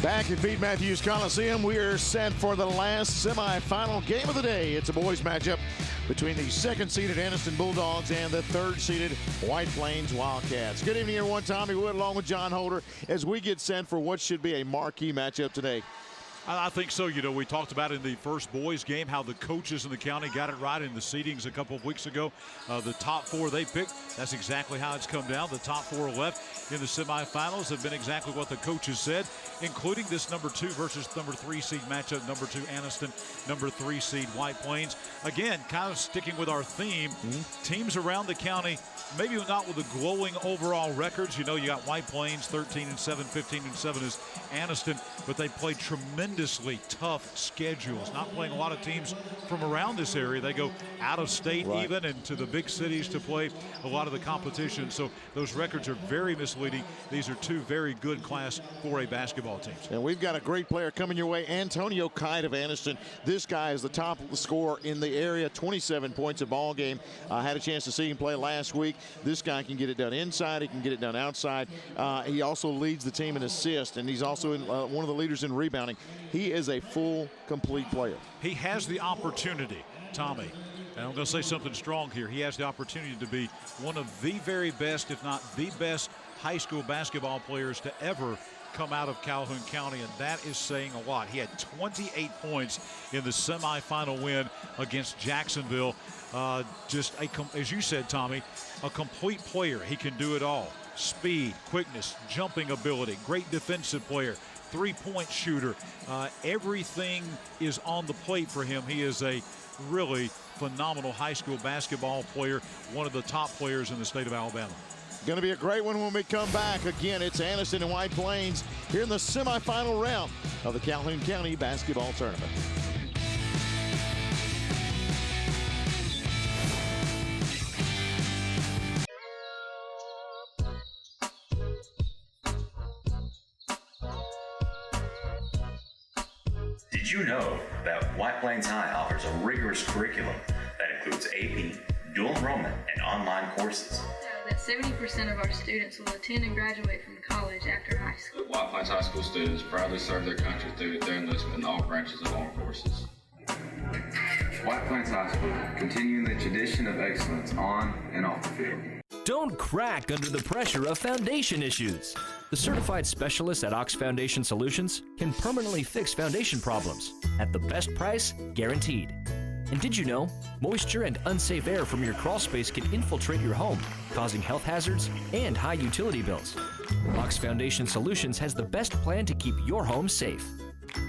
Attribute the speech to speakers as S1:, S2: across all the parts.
S1: Back at Pete Matthews Coliseum, we are set for the last semifinal game of the day. It's a boys matchup between the second-seeded Anniston Bulldogs and the third-seeded White Plains Wildcats. Good evening, everyone. Tommy Wood along with John Holder as we get set for what should be a marquee matchup today.
S2: I think so. You know, we talked about in the first boys game how the coaches in the county got it right in the seedings a couple of weeks ago. The top four they picked, that's exactly how it's come down. The top four left in the semifinals have been exactly what the coaches said, including this number 2 versus number 3 seed matchup, number 2 Anniston, number 3 seed White Plains. Again, kind of sticking with our theme, teams around the county, maybe not with the glowing overall records. You know, you got White Plains 13-7, 15-7 is Anniston, but they play tremendously tough schedules. Not playing a lot of teams from around this area. They go out of state even and to the big cities to play a lot of the competition. So those records are very misleading. These are two very good Class 4A basketball teams.
S1: And we've got a great player coming your way, Antonio Kite of Anniston. This guy is the top scorer in the area, 27 points a ball game. I had a chance to see him play last week. This guy can get it done inside. He can get it done outside. He also leads the team in assists, and he's also one of the leaders in rebounding. He is a full, complete player.
S2: He has the opportunity, Tommy, and I'm going to say something strong here. He has the opportunity to be one of the very best, if not the best, high school basketball players to ever come out of Calhoun County, and that is saying a lot. He had 28 points in the semifinal win against Jacksonville. As you said, Tommy, a complete player. He can do it all. Speed, quickness, jumping ability, great defensive player, three-point shooter. Everything is on the plate for him. He is a really phenomenal high school basketball player, one of the top players in the state of Alabama.
S1: Going to be a great one when we come back. Again, it's Anniston and White Plains here in the semifinal round of the Calhoun County Basketball Tournament.
S3: Did you know that White Plains High offers a rigorous curriculum that includes AP, dual enrollment, and online courses?
S4: That 70% of our students will attend and graduate from college after high school.
S5: White Plains High School students proudly serve their country through their enlistment in all branches of armed forces. White Plains High School, continuing the tradition of excellence on and off the field.
S6: Don't crack under the pressure of foundation issues. The certified specialists at Ox Foundation Solutions can permanently fix foundation problems at the best price guaranteed. And did you know, moisture and unsafe air from your crawl space can infiltrate your home, causing health hazards and high utility bills. Ox Foundation Solutions has the best plan to keep your home safe.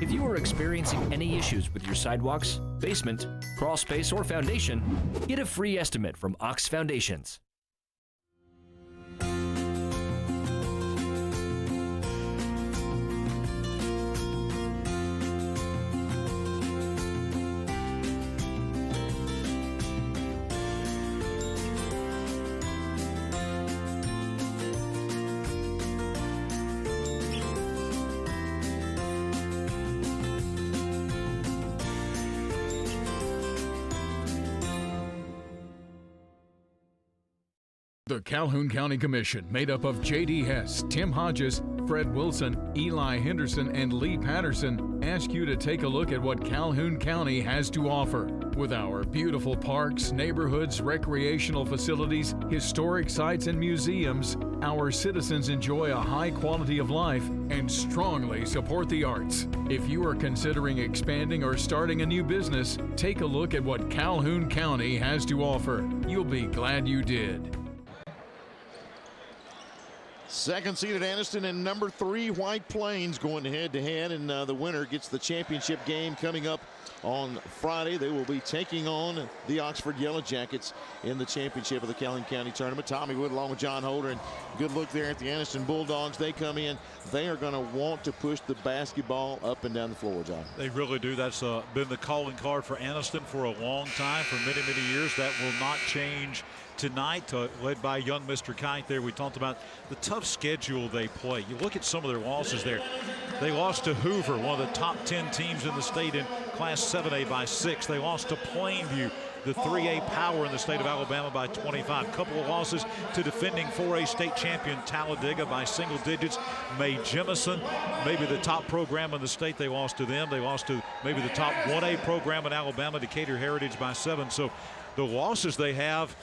S6: If you are experiencing any issues with your sidewalks, basement, crawl space, or foundation, get a free estimate from Ox Foundations.
S7: The Calhoun County Commission, made up of J.D. Hess, Tim Hodges, Fred Wilson, Eli Henderson, and Lee Patterson, ask you to take a look at what Calhoun County has to offer. With our beautiful parks, neighborhoods, recreational facilities, historic sites, and museums, our citizens enjoy a high quality of life and strongly support the arts. If you are considering expanding or starting a new business, take a look at what Calhoun County has to offer. You'll be glad you did.
S1: Second-seeded Anniston and number 3 White Plains going head-to-head, and the winner gets the championship game coming up on Friday. They will be taking on the Oxford Yellow Jackets in the championship of the Calhoun County Tournament. Tommy Wood along with John Holder, and good look there at the Anniston Bulldogs. They come in. They are going to want to push the basketball up and down the floor, John.
S2: They really do. That's been the calling card for Anniston for a long time, for many, many years. That will not change tonight, led by young Mr. Kite there. We talked about the tough schedule they play. You look at some of their losses there. They lost to Hoover, one of the top 10 teams in the state in Class 7A by 6. They lost to Plainview the 3A power in the state of Alabama by 25. A couple of losses to defending 4A state champion Talladega by single digits. May Jemison, maybe the top program in the state, they lost to them. They lost to maybe the top 1A program in Alabama, Decatur Heritage, by 7. So the losses they have,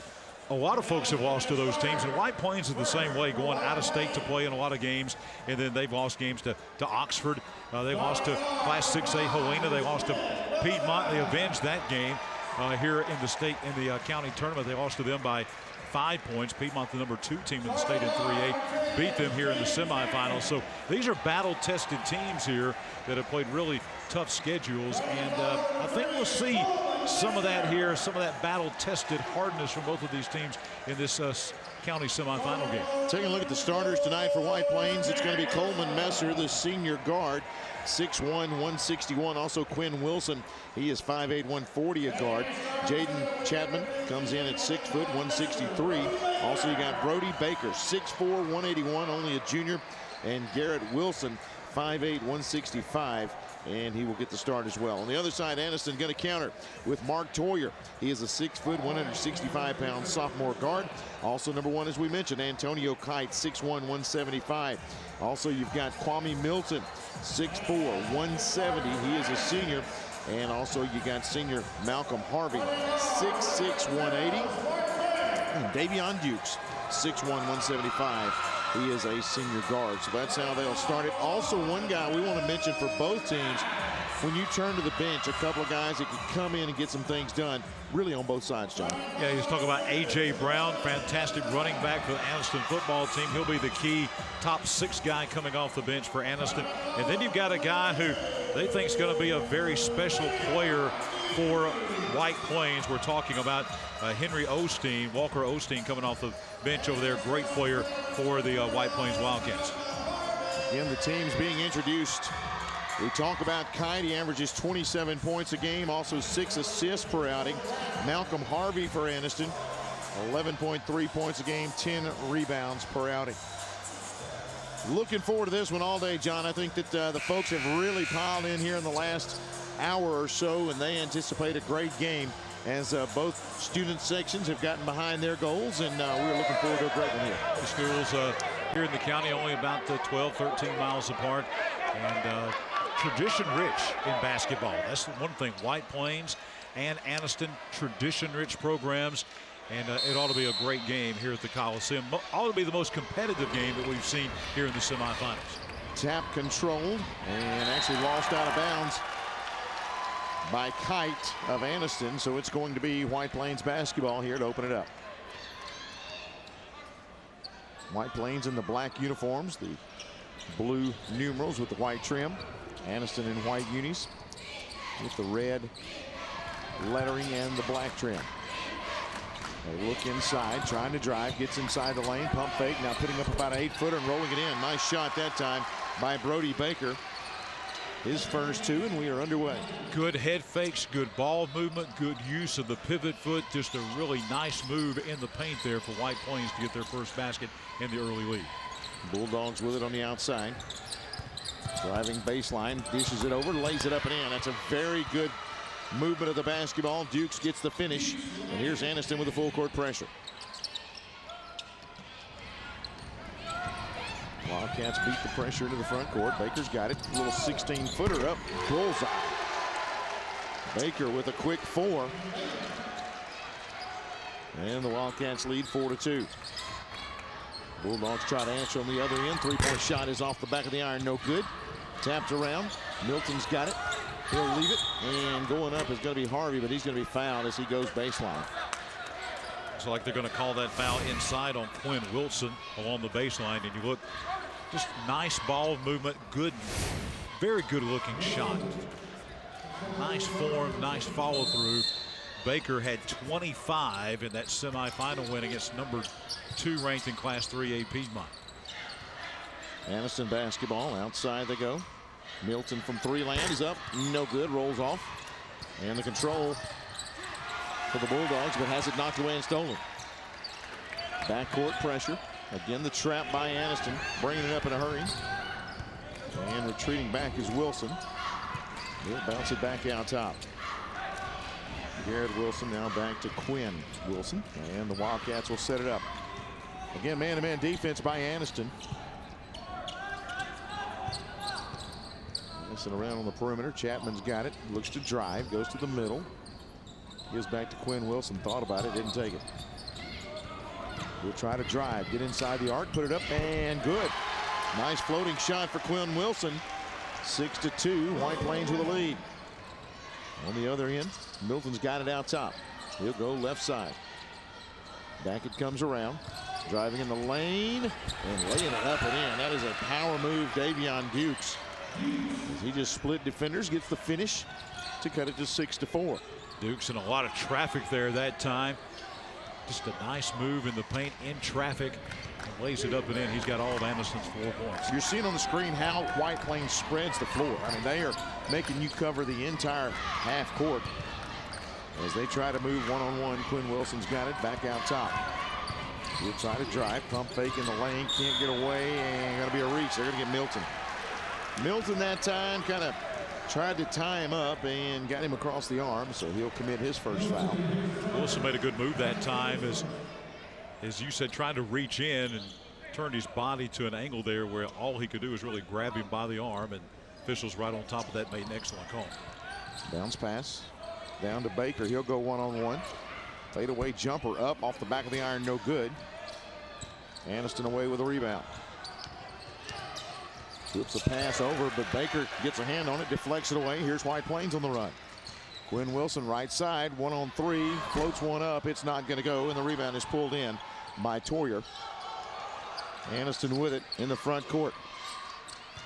S2: a lot of folks have lost to those teams, and White Plains is the same way, going out of state to play in a lot of games, and then they've lost games to Oxford. They lost to Class 6A Helena. They lost to Piedmont. They avenged that game here in the state, in the county tournament. They lost to them by 5 points. Piedmont, the number 2 team in the state in 3A, beat them here in the semifinals. So these are battle-tested teams here that have played really tough schedules, and I think we'll see some of that here, some of that battle-tested hardness from both of these teams in this county semifinal game.
S1: Taking a look at the starters tonight for White Plains, it's going to be Coleman Messer, the senior guard, 6'1", 161. Also Quinn Wilson, he is 5'8", 140, a guard. Jaden Chapman comes in at 6 foot, 163. Also you got Brody Baker, 6'4", 181, only a junior. And Garrett Wilson, 5'8", 165. And he will get the start as well. On the other side, Anniston going to counter with Mark Toyer. He is a 6 foot, 165-pound sophomore guard. Also number 1, as we mentioned, Antonio Kite, 6'1", 175. Also you've got Kwame Milton, 6'4", 170. He is a senior. And also you got senior Malcolm Harvey, 6'6", 180. And Davion Dukes, 6'1", 175. He is a senior guard, so that's how they'll start it. Also, one guy we want to mention for both teams, when you turn to the bench, a couple of guys that can come in and get some things done, really on both sides, John.
S2: Yeah, he's talking about A.J. Brown, fantastic running back for the Anniston football team. He'll be the key top 6 guy coming off the bench for Anniston. And then you've got a guy who they think is going to be a very special player for White Plains. We're talking about Henry Osteen, Walker Osteen, coming off the bench over there. Great player for the White Plains Wildcats.
S1: Again, the teams being introduced. We talk about Kite. He averages 27 points a game, also 6 assists per outing. Malcolm Harvey for Anniston, 11.3 points a game, 10 rebounds per outing. Looking forward to this one all day, John. I think that the folks have really piled in here in the last hour or so, and they anticipate a great game as both student sections have gotten behind their goals, and we're looking forward to a great one here.
S2: The schools here in the county only about 12, 13 miles apart, and tradition rich in basketball. That's one thing. White Plains and Anniston, tradition rich programs, and it ought to be a great game here at the Coliseum. Ought to be the most competitive game that we've seen here in the semifinals.
S1: Tap controlled and actually lost out of bounds by Kite of Anniston, so it's going to be White Plains basketball here to open it up. White Plains in the black uniforms, the blue numerals with the white trim. Anniston in white unis with the red lettering and the black trim. They look inside, trying to drive, gets inside the lane, pump fake, now putting up about an 8-footer and rolling it in. Nice shot that time by Brody Baker. His first 2, and we are underway.
S2: Good head fakes, good ball movement, good use of the pivot foot. Just a really nice move in the paint there for White Plains to get their first basket in the early lead.
S1: Bulldogs with it on the outside. Driving baseline, dishes it over, lays it up and in. That's a very good movement of the basketball. Dukes gets the finish, and here's Anniston with the full court pressure. Wildcats beat the pressure into the front court. Baker's got it. A little 16-footer up. Bullseye. Baker with a quick 4. And the Wildcats lead 4-2. Bulldogs try to answer on the other end. 3-point shot is off the back of the iron. No good. Tapped around. Milton's got it. He'll leave it. And going up is going to be Harvey, but he's going to be fouled as he goes baseline.
S2: Looks like they're going to call that foul inside on Quinn Wilson along the baseline. And you look, just nice ball movement, good, very good looking shot. Nice form, nice follow through. Baker had 25 in that semifinal win against number 2 ranked in Class 3A Piedmont.
S1: Anniston basketball, outside they go. Milton from 3 land is up, no good, rolls off. And the control for the Bulldogs, but has it knocked away and stolen. Backcourt pressure. Again, the trap by Anniston, bringing it up in a hurry. And retreating back is Wilson. He'll bounce it back out top. Garrett Wilson now back to Quinn Wilson, and the Wildcats will set it up. Again, man-to-man defense by Anniston. Messing around on the perimeter. Chapman's got it. Looks to drive. Goes to the middle. Gives back to Quinn Wilson. Thought about it. Didn't take it. We'll try to drive. Get inside the arc. Put it up. And good. Nice floating shot for Quinn Wilson. 6-2. White Plains with a lead. On the other end, Milton's got it out top. He'll go left side. Back it comes around. Driving in the lane and laying it up and in. That is a power move, Davion Dukes. As he just split defenders, gets the finish to cut it to 6-4.
S2: Dukes in a lot of traffic there that time. Just a nice move in the paint in traffic. And lays it up and in. He's got all of Anniston's 4 points.
S1: You're seeing on the screen how White Plains spreads the floor. I mean, they are making you cover the entire half court. As they try to move one-on-one, Quinn Wilson's got it back out top. He'll try to drive, pump fake in the lane, can't get away, and going to be a reach. They're going to get Milton. Milton that time kind of tried to tie him up and got him across the arm, so he'll commit his first foul.
S2: Wilson made a good move that time, as you said, trying to reach in and turned his body to an angle there where all he could do was really grab him by the arm, and officials right on top of that made an excellent call.
S1: Bounce pass down to Baker. He'll go one-on-one. Fadeaway jumper up off the back of the iron, no good. Anniston away with a rebound. Flips a pass over, but Baker gets a hand on it, deflects it away. Here's White Plains on the run. Quinn Wilson right side, 1-on-3, floats one up. It's not going to go, and the rebound is pulled in by Toyer. Anniston with it in the front court.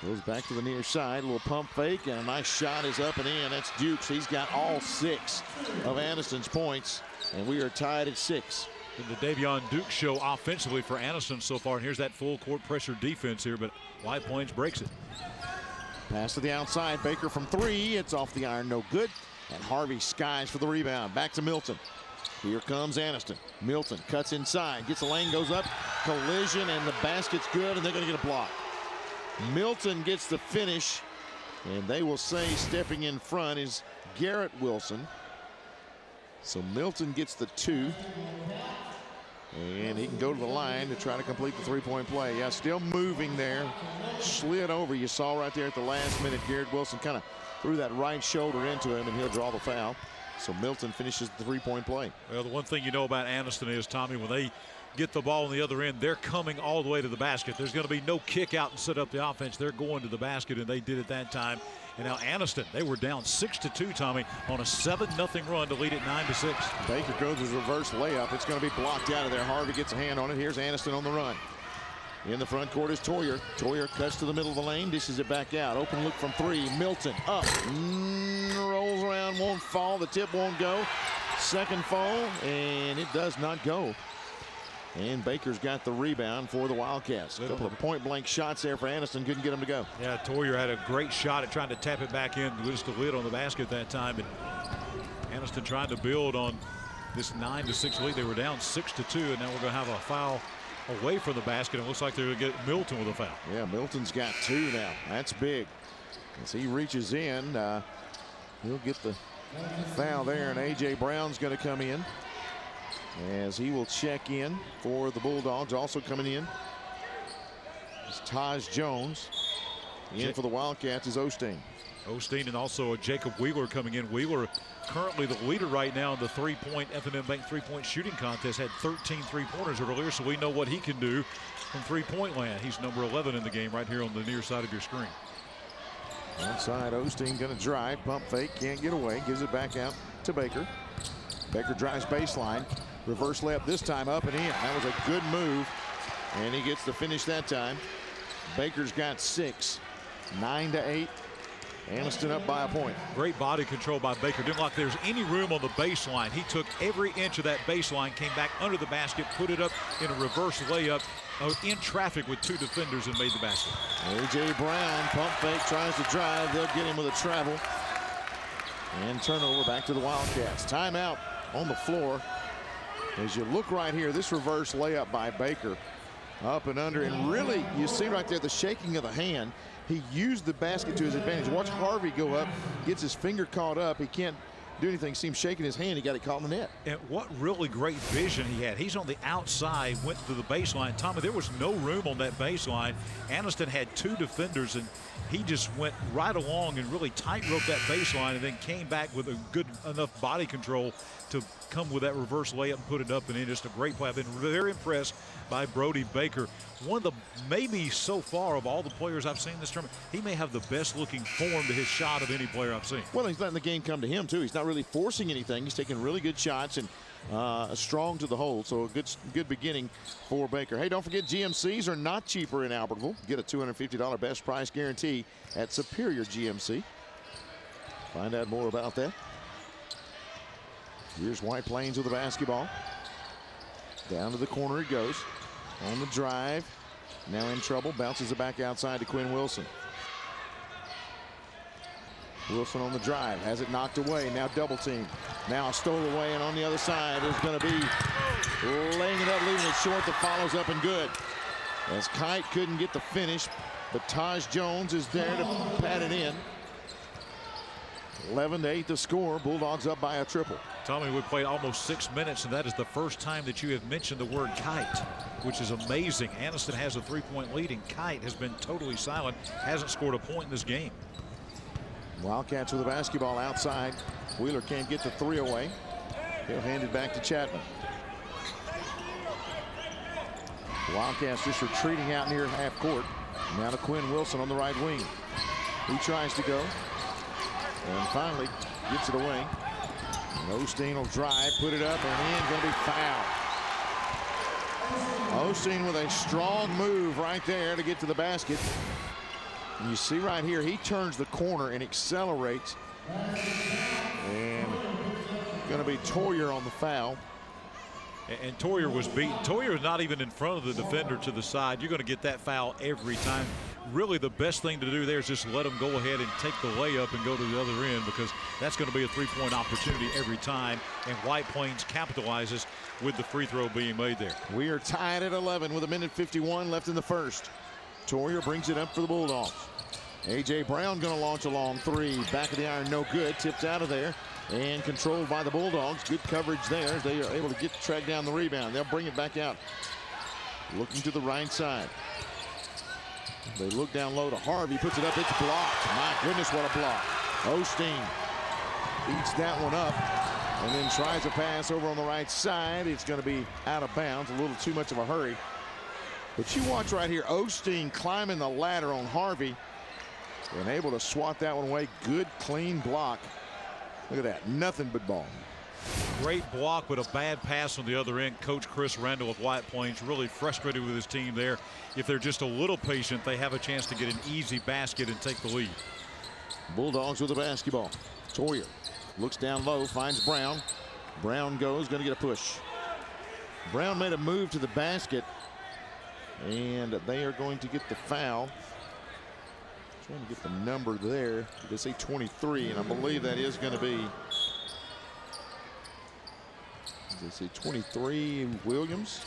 S1: Goes back to the near side, a little pump fake, and a nice shot is up and in. That's Dukes. He's got all 6 of Anniston's points, and we are tied at 6.
S2: In the Davion Dukes show offensively for Anniston so far, and here's that full court pressure defense here, but White Plains breaks it.
S1: Pass to the outside, Baker from 3. It's off the iron, no good. And Harvey skies for the rebound. Back to Milton. Here comes Anniston. Milton cuts inside, gets the lane, goes up, collision, and the basket's good, and they're going to get a block. Milton gets the finish, and they will say stepping in front is Garrett Wilson. So Milton gets the 2. And he can go to the line to try to complete the 3-point play. Yeah, still moving there. Slid over. You saw right there at the last minute, Garrett Wilson kind of threw that right shoulder into him, and he'll draw the foul. So Milton finishes the 3-point play.
S2: Well, the one thing you know about Anniston is, Tommy, when they get the ball on the other end, they're coming all the way to the basket. There's going to be no kick out and set up the offense. They're going to the basket, and they did it that time. And now Anniston, they were down 6-2, Tommy, on a 7-0 run to lead it 9-6.
S1: Baker goes his reverse layup. It's going to be blocked out of there. Harvey gets a hand on it. Here's Anniston on the run. In the front court is Toyer. Toyer cuts to the middle of the lane, dishes it back out. Open look from 3. Milton up. Rolls around, won't fall. The tip won't go. Second fall, and it does not go. And Baker's got the rebound for the Wildcats. A couple of point-blank shots there for Anniston. Couldn't get him to go.
S2: Yeah, Toyer had a great shot at trying to tap it back in. Just a lid on the basket that time. And Anniston trying to build on this 9-6 lead. They were down 6-2, and now we're going to have a foul away from the basket. It looks like they're going to get Milton with a foul.
S1: Yeah, Milton's got 2 now. That's big. As he reaches in, he'll get the foul there, and A.J. Brown's going to come in, as he will check in for the Bulldogs. Also coming in is Taj Jones. In for the Wildcats is Osteen.
S2: Osteen and also Jacob Wheeler coming in. Wheeler currently the leader right now in the F&M Bank three-point shooting contest. Had 13 three-pointers earlier, so we know what he can do from three-point land. He's number 11 in the game right here on the near side of your screen.
S1: Outside, Osteen going to drive, pump fake, can't get away, gives it back out to Baker. Baker drives baseline, reverse layup this time, up and in. That was a good move, and he gets the finish that time. Baker's got 6, 9-8. Anniston up by a point.
S2: Great body control by Baker. Didn't like there's any room on the baseline. He took every inch of that baseline, came back under the basket, put it up in a reverse layup in traffic with 2 defenders, and made the basket.
S1: A.J. Brown, pump fake, tries to drive. They'll get him with a travel. And turnover back to the Wildcats. Timeout on the floor. As you look right here, this reverse layup by Baker. Up and under, and really, you see right there the shaking of the hand. He used the basket to his advantage. Watch Harvey go up, gets his finger caught up. He can't do anything. Seemed shaking his hand. He got it caught in the net.
S2: And what really great vision he had. He's on the outside, went to the baseline. Tommy, there was no room on that baseline. Anniston had 2 defenders, and he just went right along and really tightrope that baseline and then came back with a good enough body control to come with that reverse layup and put it up and in. Just a great play. I've been very impressed by Brody Baker. One of the, maybe so far of all the players I've seen this tournament, he may have the best looking form to his shot of any player I've seen.
S1: Well, he's letting the game come to him too. He's not really forcing anything. He's taking really good shots and strong to the hole. So a good beginning for Baker. Hey, don't forget GMCs are not cheaper in Albertville. Get a $250 best price guarantee at Superior GMC. Find out more about that. Here's White Plains with the basketball. Down to the corner it goes. On the drive. Now in trouble. Bounces it back outside to Quinn Wilson. Wilson on the drive. Has it knocked away. Now double team. Now stole away, and on the other side is going to be laying it up, leaving it short. That follows up and good. As Kite couldn't get the finish, but Taj Jones is there to pat it in. 11-8 the score. Bulldogs up by a triple.
S2: Tommy, we played almost 6 minutes, and that is the first time that you have mentioned the word Kite, which is amazing. Anniston has a 3-point lead, and Kite has been totally silent, hasn't scored a point in this game.
S1: Wildcats with the basketball outside. Wheeler can't get the 3 away. He'll hand it back to Chapman. Wildcats just retreating out near half court. Now to Quinn Wilson on the right wing. He tries to go. And finally gets it away. And Osteen will drive, put it up, and in. Going to be fouled. Osteen with a strong move right there to get to the basket. And you see right here, he turns the corner and accelerates. And going to be Toyer on the foul.
S2: And Toyer was beaten. Toyer is not even in front of the defender to the side. You're going to get that foul every time. Really, the best thing to do there is just let him go ahead and take the layup and go to the other end, because that's going to be a 3-point opportunity every time. And White Plains capitalizes with the free throw being made there.
S1: We are tied at 11 with 1:51 left in the first. Toyer brings it up for the Bulldogs. A.J. Brown going to launch a long 3. Back of the iron, no good. Tipped out of there and controlled by the Bulldogs. Good coverage there. They are able to track down the rebound. They'll bring it back out. Looking to the right side. They look down low to Harvey. Puts it up. It's blocked. My goodness, what a block. Osteen eats that one up and then tries a pass over on the right side. It's going to be out of bounds. A little too much of a hurry. But you watch right here. Osteen climbing the ladder on Harvey and able to swat that one away. Good, clean block. Look at that. Nothing but ball.
S2: Great block, but a bad pass on the other end. Coach Chris Randall of White Plains really frustrated with his team there. If they're just a little patient, they have a chance to get an easy basket and take the lead.
S1: Bulldogs with the basketball. Toyer looks down low, finds Brown. Brown goes, going to get a push. Brown made a move to the basket, and they are going to get the foul. Trying to get the number there. They say 23, and I believe that is going to be, they say 23, Williams.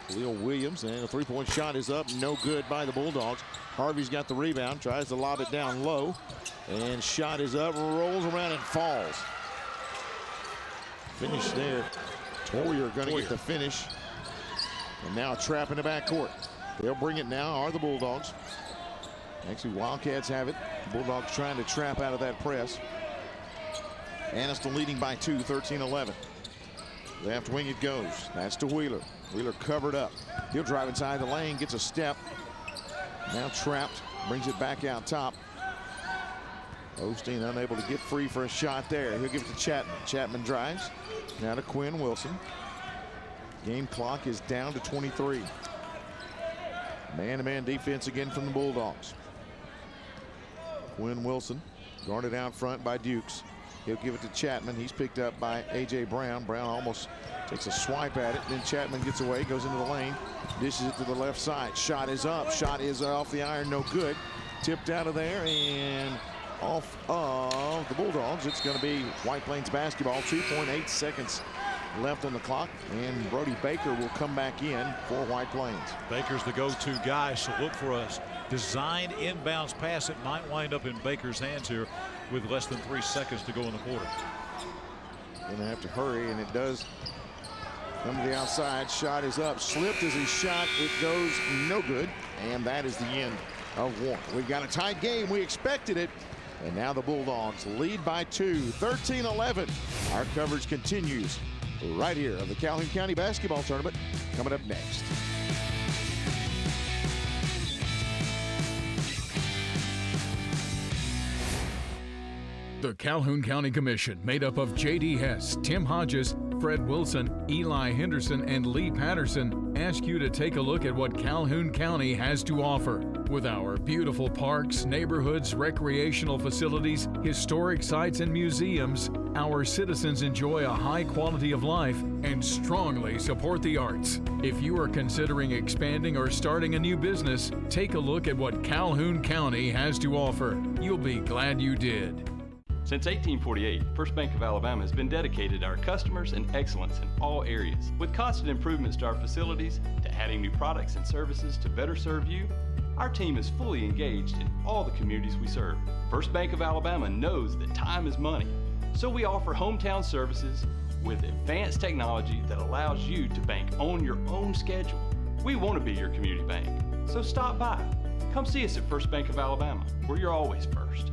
S1: Khalil Williams, and a 3-point shot is up. No good by the Bulldogs. Harvey's got the rebound, tries to lob it down low, and shot is up, rolls around and falls. Finish there. Toyer going to get the finish. And now a trap in the backcourt. They'll bring it now, are the Bulldogs. Actually, Wildcats have it. Bulldogs trying to trap out of that press. Anniston leading by 2, 13-11. Left wing it goes. That's to Wheeler. Wheeler covered up. He'll drive inside the lane, gets a step. Now trapped, brings it back out top. Osteen unable to get free for a shot there. He'll give it to Chapman. Chapman drives. Now to Quinn Wilson. Game clock is down to 23. Man-to-man defense again from the Bulldogs. Quinn Wilson guarded out front by Dukes. He'll give it to Chapman. He's picked up by A.J. Brown. Brown almost takes a swipe at it. Then Chapman gets away, goes into the lane, dishes it to the left side. Shot is up. Shot is off the iron. No good. Tipped out of there and off of the Bulldogs. It's going to be White Plains basketball. 2.8 seconds left on the clock, and Brody Baker will come back in for White Plains.
S2: Baker's the go-to guy, so look for a designed inbounds pass. It might wind up in Baker's hands here with less than 3 seconds to go in the quarter.
S1: Gonna have to hurry, and it does come to the outside. Shot is up, slipped as he shot. It goes no good, and that is the end of one. We've got a tight game. We expected it, and now the Bulldogs lead by 2, 13-11. Our coverage continues right here of the Calhoun County Basketball Tournament coming up next.
S7: The Calhoun County Commission, made up of J.D. Hess, Tim Hodges, Fred Wilson, Eli Henderson, and Lee Patterson, ask you to take a look at what Calhoun County has to offer. With our beautiful parks, neighborhoods, recreational facilities, historic sites, and museums, our citizens enjoy a high quality of life and strongly support the arts. If you are considering expanding or starting a new business, take a look at what Calhoun County has to offer. You'll be glad you did.
S8: Since 1848, First Bank of Alabama has been dedicated to our customers and excellence in all areas. With constant improvements to our facilities, to adding new products and services to better serve you, our team is fully engaged in all the communities we serve. First Bank of Alabama knows that time is money, so we offer hometown services with advanced technology that allows you to bank on your own schedule. We want to be your community bank, so stop by. Come see us at First Bank of Alabama, where you're always first.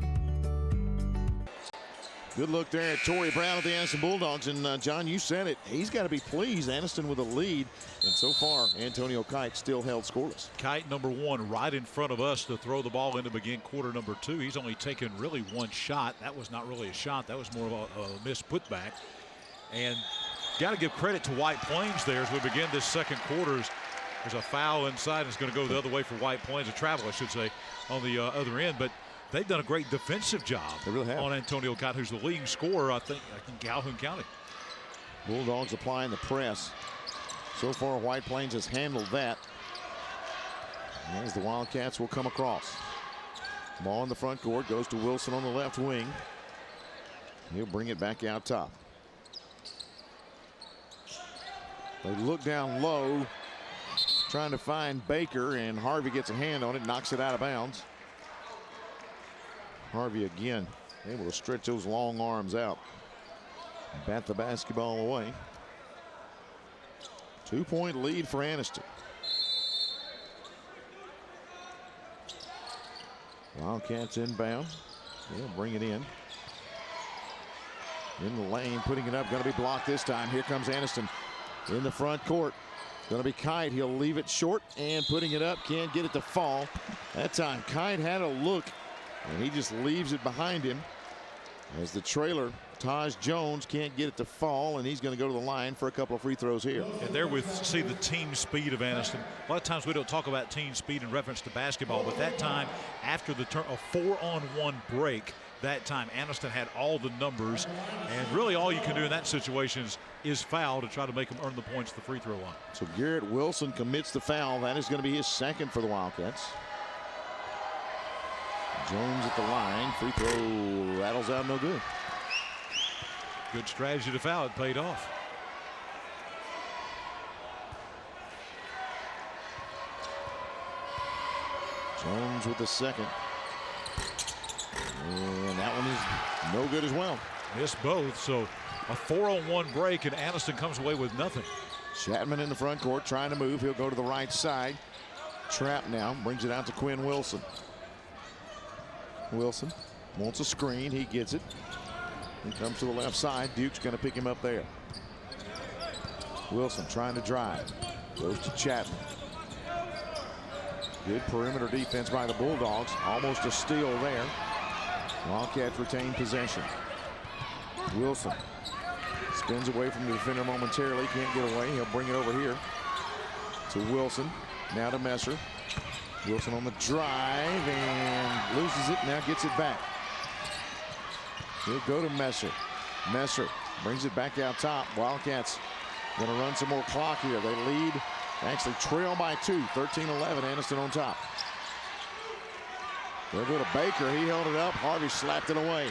S1: Good look there at Torrey Brown of the Anniston Bulldogs. And John, you said it. He's got to be pleased. Anniston with a lead. And so far, Antonio Kite still held scoreless.
S2: Kite number 1 right in front of us to throw the ball in to begin quarter number 2. He's only taken really 1 shot. That was not really a shot. That was more of a missed putback. And got to give credit to White Plains there as we begin this second quarter. There's a foul inside. It's going to go the other way for White Plains, a travel, I should say, on the other end. But they've done a great defensive job on Antonio Kite, who's the leading scorer, I think, in Calhoun County.
S1: Bulldogs applying the press. So far, White Plains has handled that. As the Wildcats will come across. Ball in the front court, goes to Wilson on the left wing. He'll bring it back out top. They look down low, trying to find Baker, and Harvey gets a hand on it, knocks it out of bounds. Harvey again able to stretch those long arms out, bat the basketball away. 2-point lead for Anniston. Wildcats inbound. They'll bring it in the lane, putting it up, going to be blocked this time. Here comes Anniston in the front court. Going to be Kite. He'll leave it short, and putting it up, can't get it to fall. That time Kite had a look, and he just leaves it behind him as the trailer, Taj Jones, can't get it to fall, and he's going to go to the line for a couple of free throws here.
S2: And there we see the team speed of Anniston. A lot of times we don't talk about team speed in reference to basketball, but that time after the turn, a 4-on-1 break, that time Anniston had all the numbers, and really all you can do in that situation is foul to try to make them earn the points at the free throw line.
S1: So Garrett Wilson commits the foul. That is going to be his second for the Wildcats. Jones at the line. Free throw rattles out, no good.
S2: Good strategy to foul. It paid off.
S1: Jones with the second. And that one is no good as well.
S2: Missed both, so a 4-on-1 break, and Anniston comes away with nothing.
S1: Chapman in the front court trying to move. He'll go to the right side. Trap now. Brings it out to Quinn Wilson. Wilson wants a screen. He gets it. He comes to the left side. Duke's going to pick him up there. Wilson trying to drive. Goes to Chapman. Good perimeter defense by the Bulldogs. Almost a steal there. Wildcats retain possession. Wilson spins away from the defender momentarily. Can't get away. He'll bring it over here to Wilson. Now to Messer. Wilson on the drive and loses it. Now gets it back. He'll go to Messer. Messer brings it back out top. Wildcats going to run some more clock here. They lead, actually trail by 2. 13-11. Anniston on top. They'll go to Baker. He held it up. Harvey slapped it away.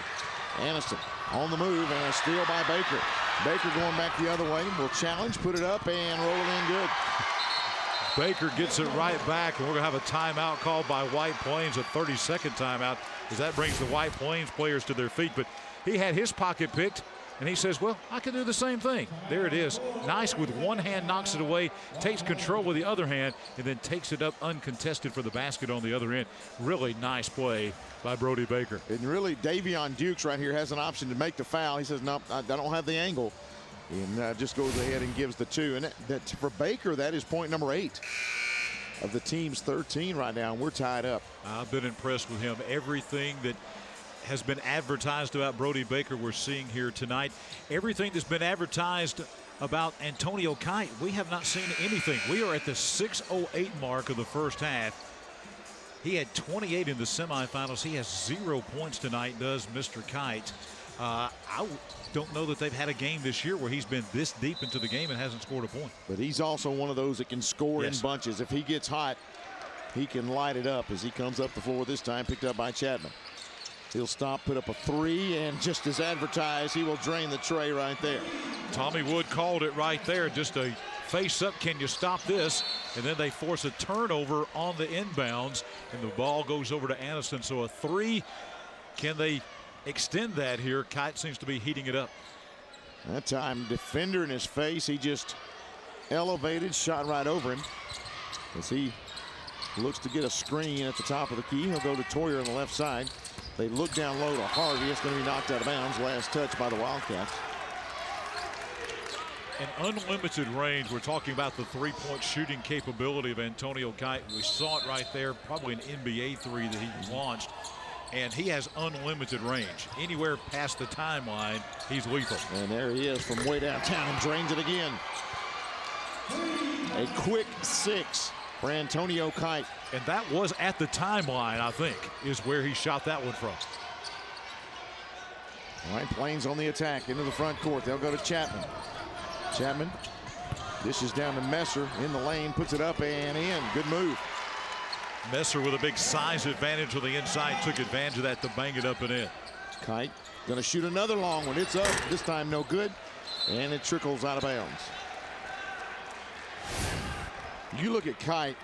S1: Anniston on the move, and a steal by Baker. Baker going back the other way. Will challenge, put it up, and roll it in good.
S2: Baker gets it right back, and we're going to have a timeout called by White Plains, a 30-second timeout, as that brings the White Plains players to their feet. But he had his pocket picked, and he says, well, I can do the same thing. There it is. Nice with one hand, knocks it away, takes control with the other hand, and then takes it up uncontested for the basket on the other end. Really nice play by Brody Baker.
S1: And really, Davion Dukes right here has an option to make the foul. He says, no, I don't have the angle. And just goes ahead and gives the two. And that for Baker, that is point number 8 of the team's 13 right now. And we're tied up.
S2: I've been impressed with him. Everything that has been advertised about Brody Baker we're seeing here tonight. Everything that's been advertised about Antonio Kite, we have not seen anything. We are at the 6:08 mark of the first half. He had 28 in the semifinals. He has 0 points tonight, does Mr. Kite. I don't know that they've had a game this year where he's been this deep into the game and hasn't scored a point.
S1: But he's also one of those that can score in bunches. If he gets hot, he can light it up as he comes up the floor this time, picked up by Chapman. He'll stop, put up a 3, and just as advertised, he will drain the tray right there.
S2: Tommy Wood called it right there. Just a face up. Can you stop this? And then they force a turnover on the inbounds, and the ball goes over to Anniston. So a 3. Can they extend that here? Kite seems to be heating it up.
S1: That time, defender in his face. He just elevated, shot right over him as he looks to get a screen at the top of the key. He'll go to Toyer on the left side. They look down low to Harvey. It's going to be knocked out of bounds. Last touch by the Wildcats.
S2: An unlimited range. We're talking about the three-point shooting capability of Antonio Kite. We saw it right there. Probably an NBA 3 that he launched. And he has unlimited range. Anywhere past the timeline, he's lethal.
S1: And there he is from way downtown and drains it again. A quick 6 for Antonio Kite.
S2: And that was at the timeline, I think, is where he shot that one from.
S1: White Plains on the attack into the front court. They'll go to Chapman. Chapman dishes down to Messer in the lane, puts it up and in. Good move.
S2: Messer with a big size advantage on the inside, took advantage of that to bang it up and in.
S1: Kite going to shoot another long one. It's up. This time no good. And it trickles out of bounds. You look at Kite.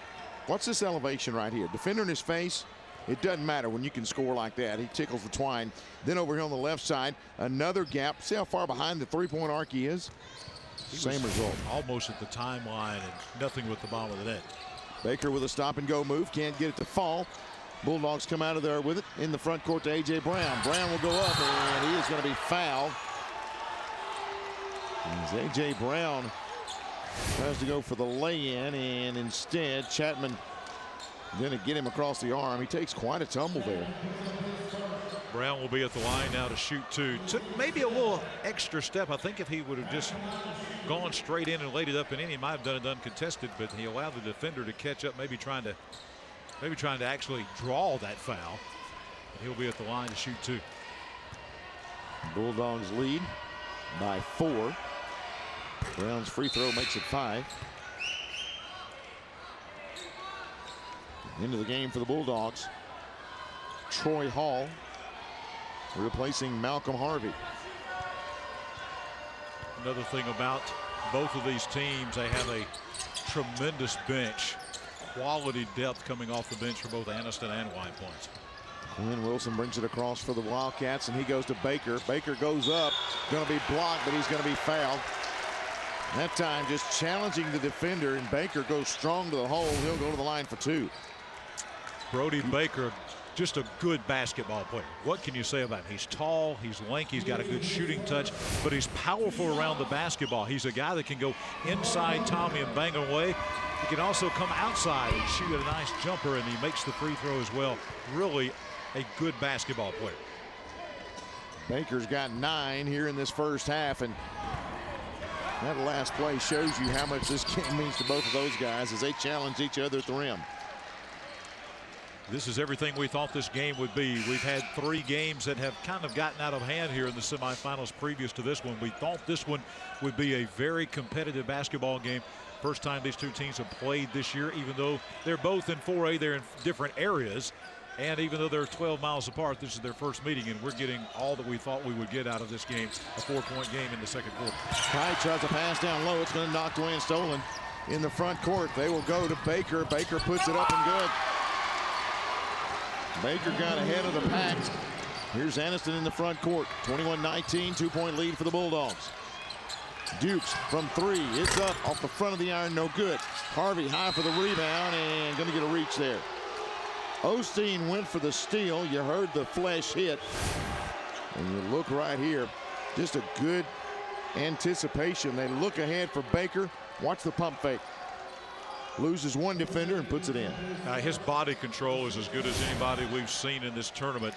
S1: What's this elevation right here? Defender in his face. It doesn't matter when you can score like that. He tickles the twine. Then over here on the left side, another gap. See how far behind the three-point arc he is? Same result.
S2: Almost at the timeline and nothing with the bottom of the net.
S1: Baker with a stop-and-go move. Can't get it to fall. Bulldogs come out of there with it in the front court to A.J. Brown. Brown will go up, and he is going to be fouled. As A.J. Brown tries to go for the lay-in, and instead Chapman going to get him across the arm. He takes quite a tumble there.
S2: Brown will be at the line now to shoot 2. Took maybe a little extra step. I think if he would have just gone straight in and laid it up and in, he might have done it uncontested, but he allowed the defender to catch up, maybe trying to actually draw that foul. And he'll be at the line to shoot 2.
S1: Bulldogs lead by 4. Brown's free throw makes it 5. Into the game for the Bulldogs. Troy Hall replacing Malcolm Harvey.
S2: Another thing about both of these teams, they have a tremendous bench. Quality depth coming off the bench for both Anniston and White Plains.
S1: And Wilson brings it across for the Wildcats, and he goes to Baker. Baker goes up, going to be blocked, but he's going to be fouled. That time just challenging the defender, and Baker goes strong to the hole. He'll go to the line for 2.
S2: Brody Baker, just a good basketball player. What can you say about him? He's tall, he's lanky, he's got a good shooting touch, but he's powerful around the basketball. He's a guy that can go inside Tommy and bang away. He can also come outside and shoot a nice jumper, and he makes the free throw as well. Really a good basketball player.
S1: Baker's got 9 here in this first half, and that last play shows you how much this game means to both of those guys as they challenge each other at the rim.
S2: This is everything we thought this game would be. We've had 3 games that have kind of gotten out of hand here in the semifinals previous to this one. We thought this one would be a very competitive basketball game. First time these two teams have played this year, even though they're both in 4A, they're in different areas. And even though they're 12 miles apart, this is their first meeting, and we're getting all that we thought we would get out of this game, a 4-point game in the second quarter.
S1: Kite tries to pass down low. It's going to knock away and stolen. in the front court. They will go to Baker. Baker puts it up and good. Baker got ahead of the pack. Here's Anniston in the front court. 21-19, 2-point lead for the Bulldogs. Dukes from three. It's up off the front of the iron, no good. Harvey high for the rebound and going to get a reach there. Osteen went for the steal. You heard the flesh hit. And you look right here, just a good anticipation. They look ahead for Baker. Watch the pump fake. Loses one defender and puts it in.
S2: His body control is as good as anybody we've seen in this tournament.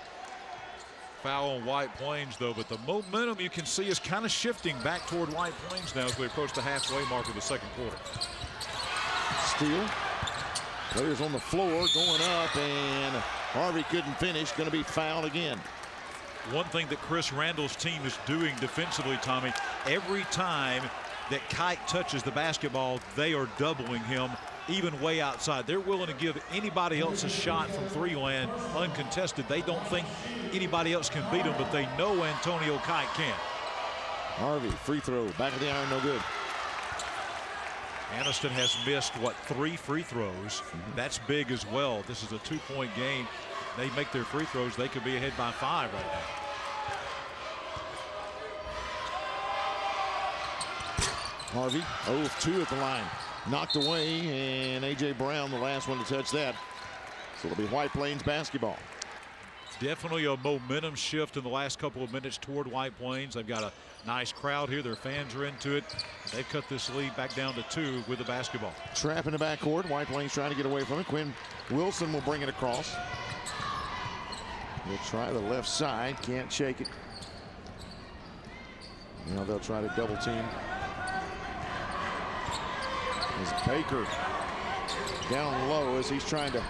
S2: Foul on White Plains, though, but the momentum you can see is kind of shifting back toward White Plains now as we approach the halfway mark of the second quarter.
S1: Steal. Players on the floor going up, and Harvey couldn't finish. Going to be fouled again.
S2: One thing that Chris Randall's team is doing defensively, Tommy, every time that Kite touches the basketball, they are doubling him, even way outside. They're willing to give anybody else a shot from three land uncontested. They don't think anybody else can beat them, but they know Antonio Kite can.
S1: Harvey, free throw, back of the iron, no good.
S2: Anniston has missed, what, 3 free throws. That's big as well. This is a 2-point game. They make their free throws, they could be ahead by 5 right now.
S1: Harvey 0 of 2 at the line. Knocked away, and A.J. Brown, the last one to touch that. So it'll be White Plains basketball.
S2: Definitely a momentum shift in the last couple of minutes toward White Plains. They've got a nice crowd here. Their fans are into it. They've cut this lead back down to 2 with the basketball.
S1: Trap in the backcourt. White Plains trying to get away from it. Quinn Wilson will bring it across. They'll try the left side. Can't shake it. Now they'll try to double team. As Baker down low as he's trying to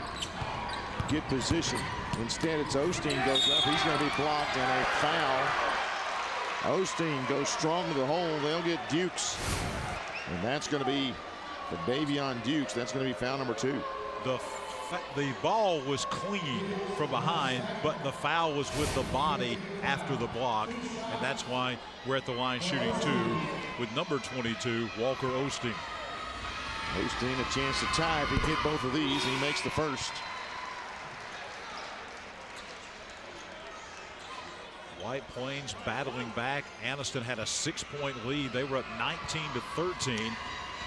S1: get position. Instead, it's Osteen goes up. He's going to be blocked, and a foul. Osteen goes strong to the hole. They'll get Dukes. And that's going to be for Davion Dukes. That's going to be foul number 2.
S2: The ball was clean from behind, but the foul was with the body after the block. And that's why we're at the line shooting 2 with number 22, Walker Osteen.
S1: Osteen a chance to tie if he hit both of these. He makes the first.
S2: White Plains battling back. Anniston had a 6-point lead. They were up 19-13.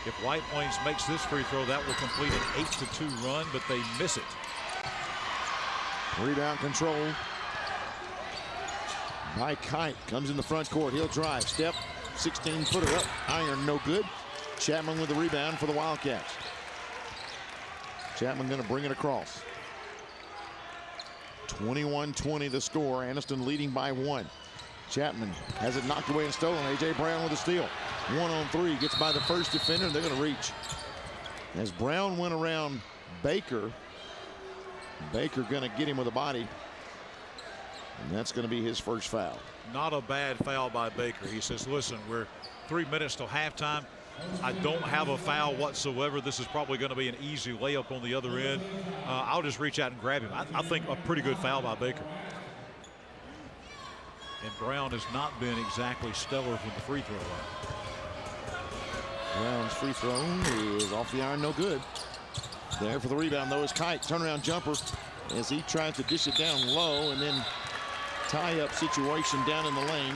S2: If White Plains makes this free throw, that will complete an 8-2 run, but they miss it.
S1: Rebound control by Kite. Comes in the front court. He'll drive. Step. 16-footer up. Iron no good. Chapman with the rebound for the Wildcats. Chapman going to bring it across. 21-20 the score. Anniston leading by 1. Chapman has it knocked away and stolen. A.J. Brown with a steal. 1-on-3. Gets by the first defender. They're going to reach. As Brown went around Baker. Baker going to get him with a body. And that's going to be his first foul.
S2: Not a bad foul by Baker. He says, listen, we're 3 minutes till halftime. I don't have a foul whatsoever. This is probably going to be an easy layup on the other end. I'll just reach out and grab him. I think a pretty good foul by Baker. And Brown has not been exactly stellar from the free throw line.
S1: Brown's free throw is off the iron, no good. There for the rebound, though, is Kite. Turnaround jumper as he tries to dish it down low, and then tie-up situation down in the lane.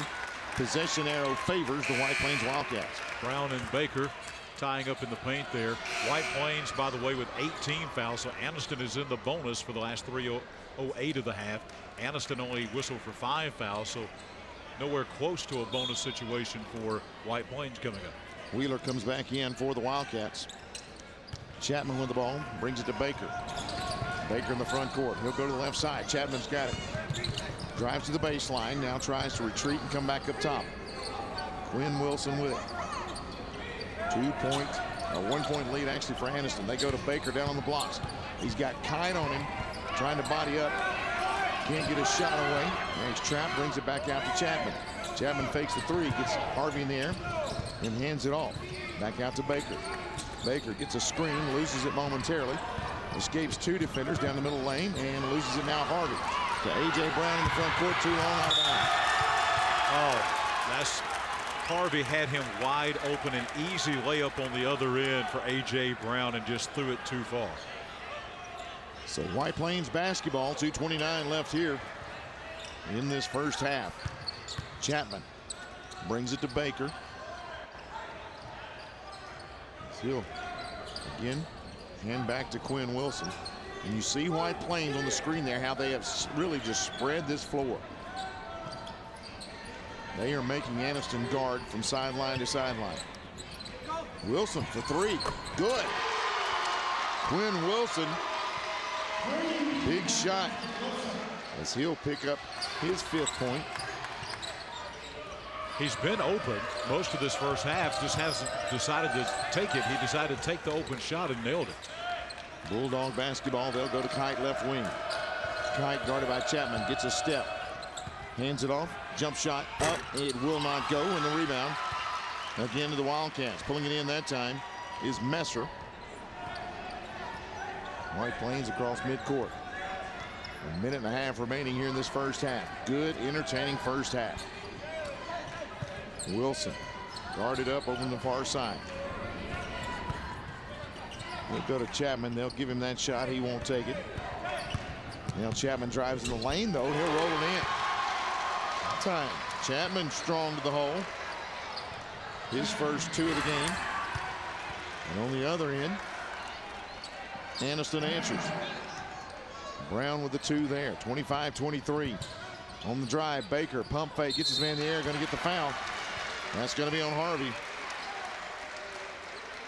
S1: Possession arrow favors the White Plains Wildcats.
S2: Brown and Baker tying up in the paint there. White Plains, by the way, with 18 fouls, so Anniston is in the bonus for the last 3:08 of the half. Anniston only whistled for 5 fouls, so nowhere close to a bonus situation for White Plains coming up.
S1: Wheeler comes back in for the Wildcats. Chapman with the ball, brings it to Baker. Baker in the front court. He'll go to the left side. Chapman's got it. Drives to the baseline, now tries to retreat and come back up top. Quinn Wilson with it. 1-point lead actually for Anniston. They go to Baker down on the blocks. He's got Kite on him, trying to body up. Can't get a shot away. There's Trap, brings it back out to Chapman. Chapman fakes the 3, gets Harvey in the air, and hands it off. Back out to Baker. Baker gets a screen, loses it momentarily. Escapes 2 defenders down the middle lane, and loses it now Harvey. To A.J. Brown in the front court, too long out of bounds.
S2: Oh, that's Harvey had him wide open, an easy layup on the other end for A.J. Brown, and just threw it too far.
S1: So White Plains basketball, 2:29 left here in this first half. Chapman brings it to Baker. He'll again hand back to Quinn Wilson. And you see White Plains on the screen there, how they have really just spread this floor. They are making Anniston guard from sideline to sideline. Wilson for three. Good. Quinn Wilson. Big shot as he'll pick up his 5th point.
S2: He's been open most of this first half, just hasn't decided to take it. He decided to take the open shot and nailed it.
S1: Bulldog basketball, they'll go to Kite left wing. Kite guarded by Chapman, gets a step. Hands it off, jump shot up, it will not go, and the rebound again to the Wildcats. Pulling it in that time is Messer. White Plains across midcourt. 1.5 minutes remaining here in this first half. Good, entertaining first half. Wilson guarded up over on the far side. They'll go to Chapman. They'll give him that shot. He won't take it. Now Chapman drives in the lane, though. He'll roll it in. Time. Chapman strong to the hole. His first 2 of the game. And on the other end, Anniston answers. Brown with the 2 there. 25-23. On the drive, Baker pump fake, gets his man in the air, going to get the foul. That's going to be on Harvey.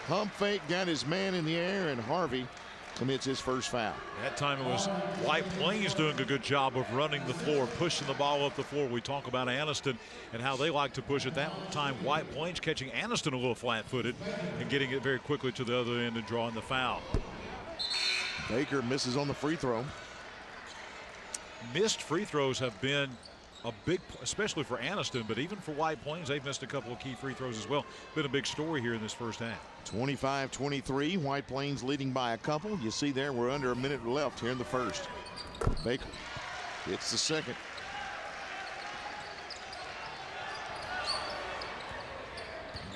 S1: Pump fake, got his man in the air, and Harvey commits his first foul.
S2: That time it was White Plains doing a good job of running the floor, pushing the ball up the floor. We talk about Anniston and how they like to push it. That time White Plains catching Anniston a little flat-footed and getting it very quickly to the other end and drawing the foul.
S1: Baker misses on the free throw.
S2: Missed free throws have been a big, especially for Anniston, but even for White Plains, they've missed a couple of key free throws as well. Been a big story here in this first half.
S1: 25-23, White Plains leading by a couple. You see there, we're under a minute left here in the first. Baker hits the second.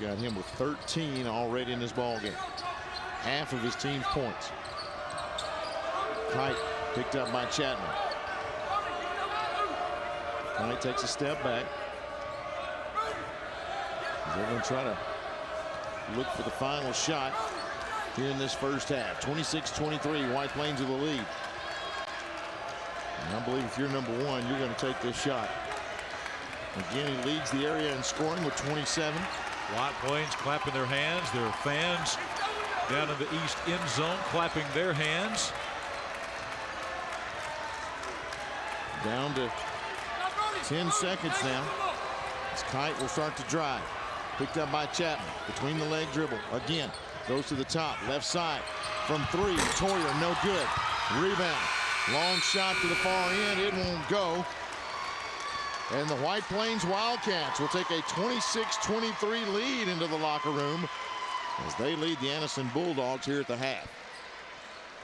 S1: Got him with 13 already in this ball game. Half of his team's points. Kite picked up by Chapman. Kite takes a step back. They're going to try to look for the final shot here in this first half. 26-23, White Plains with the lead. And I believe if you're number 1, you're going to take this shot. Again, he leads the area in scoring with 27.
S2: White Plains clapping their hands. Their fans down in the east end zone clapping their hands.
S1: Down to 10 seconds now. This Kite will start to drive. Picked up by Chapman. Between the leg dribble. Again. Goes to the top. Left side. From 3. Toyer, no good. Rebound. Long shot to the far end. It won't go. And the White Plains Wildcats will take a 26-23 lead into the locker room as they lead the Anniston Bulldogs here at the half.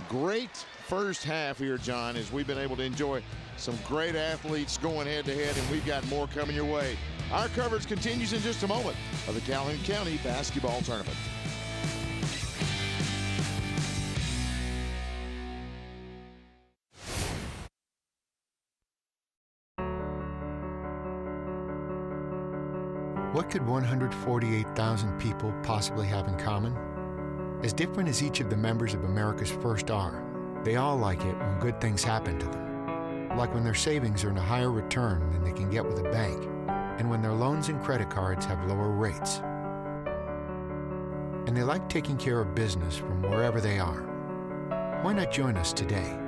S1: Great first half here, John, as we've been able to enjoy some great athletes going head-to-head, and we've got more coming your way. Our coverage continues in just a moment of the Calhoun County Basketball Tournament.
S9: What could 148,000 people possibly have in common? As different as each of the members of America's First are, they all like it when good things happen to them. Like when their savings earn a higher return than they can get with a bank, and when their loans and credit cards have lower rates. And they like taking care of business from wherever they are. Why not join us today?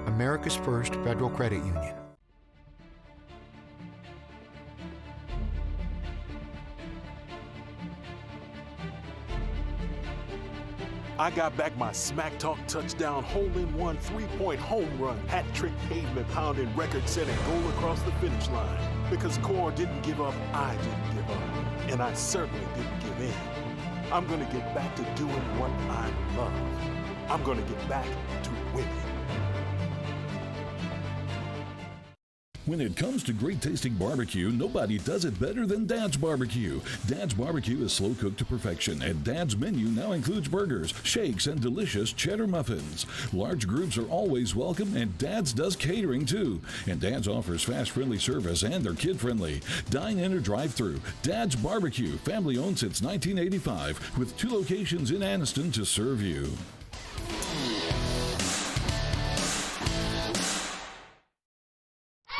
S9: America's First Federal Credit Union.
S10: I got back my smack talk touchdown hole-in-one three-point home run hat trick pavement pounding record-setting goal across the finish line. Because Core didn't give up, I didn't give up. And I certainly didn't give in. I'm gonna get back to doing what I love. I'm gonna get back to winning.
S11: When it comes to great tasting barbecue, nobody does it better than Dad's Barbecue. Dad's Barbecue is slow cooked to perfection, and Dad's menu now includes burgers, shakes, and delicious cheddar muffins. Large groups are always welcome, and Dad's does catering too. And Dad's offers fast, friendly service, and they're kid friendly. Dine in or drive through. Dad's Barbecue, family owned since 1985, with 2 locations in Anniston to serve you.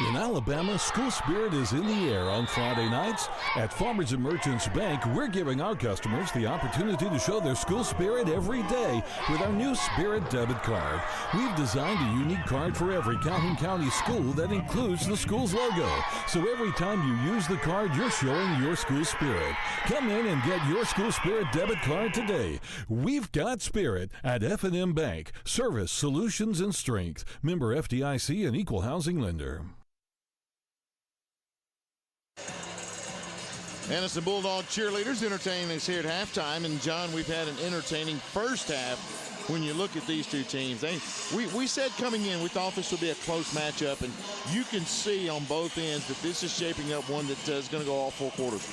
S11: In Alabama, school spirit is in the air on Friday nights. At Farmers and Merchants Bank, we're giving our customers the opportunity to show their school spirit every day with our new Spirit debit card. We've designed a unique card for every Calhoun County school that includes the school's logo. So every time you use the card, you're showing your school spirit. Come in and get your school spirit debit card today. We've got spirit at F&M Bank. Service, solutions, and strength. Member FDIC and equal housing lender.
S1: Anniston Bulldog cheerleaders entertaining us here at halftime. And, John, we've had an entertaining first half when you look at these two teams. We said coming in we thought this would be a close matchup, and you can see on both ends that this is shaping up one that is going to go all 4 quarters.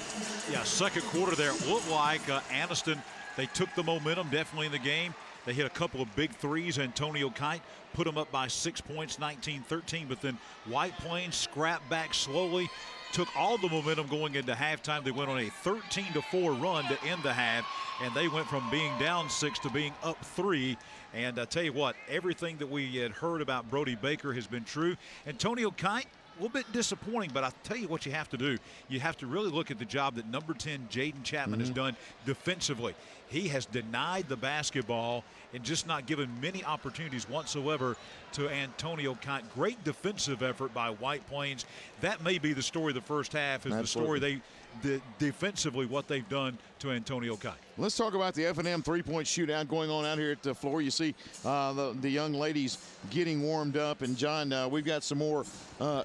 S2: Yeah, second quarter there looked like Anniston, they took the momentum definitely in the game. They hit a couple of big threes. Antonio Kite put them up by 6 points, 19-13, but then White Plains scrapped back slowly, took all the momentum going into halftime. They went on a 13-4 run to end the half, and they went from being down 6 to being up 3. And I tell you what, everything that we had heard about Brody Baker has been true. Antonio Kite, a little bit disappointing, but I'll tell you what you have to do. You have to really look at the job that number 10, Jaden Chapman, has done defensively. He has denied the basketball and just not given many opportunities whatsoever to Antonio Kite. Great defensive effort by White Plains. That may be the story of the first half, is
S1: Absolutely.
S2: the story defensively what they've done to Antonio Kite.
S1: Let's talk about the F&M three-point shootout going on out here at the floor. You see the young ladies getting warmed up. And, John, we've got some more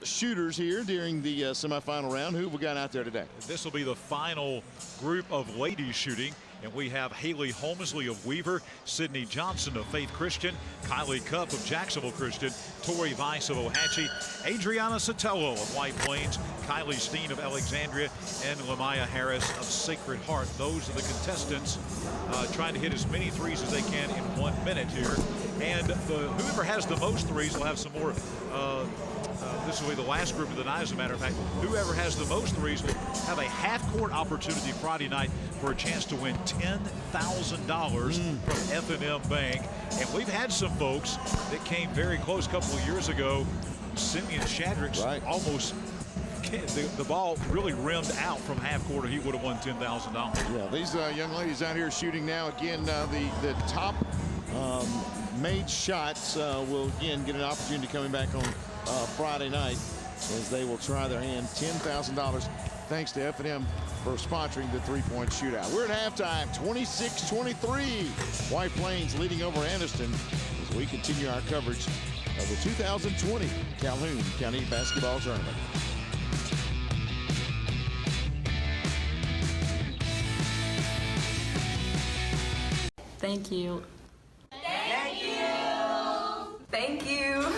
S1: shooters here during the semifinal round. Who have we got out there today?
S2: This will be the final group of ladies shooting. And we have Haley Holmesley of Weaver, Sydney Johnson of Faith Christian, Kylie Cup of Jacksonville Christian, Tori Weiss of Ohatchee, Adriana Sotelo of White Plains, Kylie Steen of Alexandria, and Lamaya Harris of Sacred Heart. Those are the contestants trying to hit as many threes as they can in 1 minute here. And whoever has the most threes will have some more. This will be the last group of the night, as a matter of fact. Whoever has the most threes will have a half-court opportunity Friday night for a chance to win $10,000 from F&M Bank. And we've had some folks that came very close a couple of years ago. Simeon Shadrick's almost, the ball really rimmed out from half court, or he would have won $10,000.
S1: Yeah, these young ladies out here shooting now. Again, the top made shots will again get an opportunity coming back on Friday night as they will try their hand. $10,000 thanks to F&M for sponsoring the three-point shootout. We're at halftime, 26-23. White Plains leading over Anniston as we continue our coverage of the 2020 Calhoun County Basketball Tournament.
S12: Thank you. Thank you. Thank you.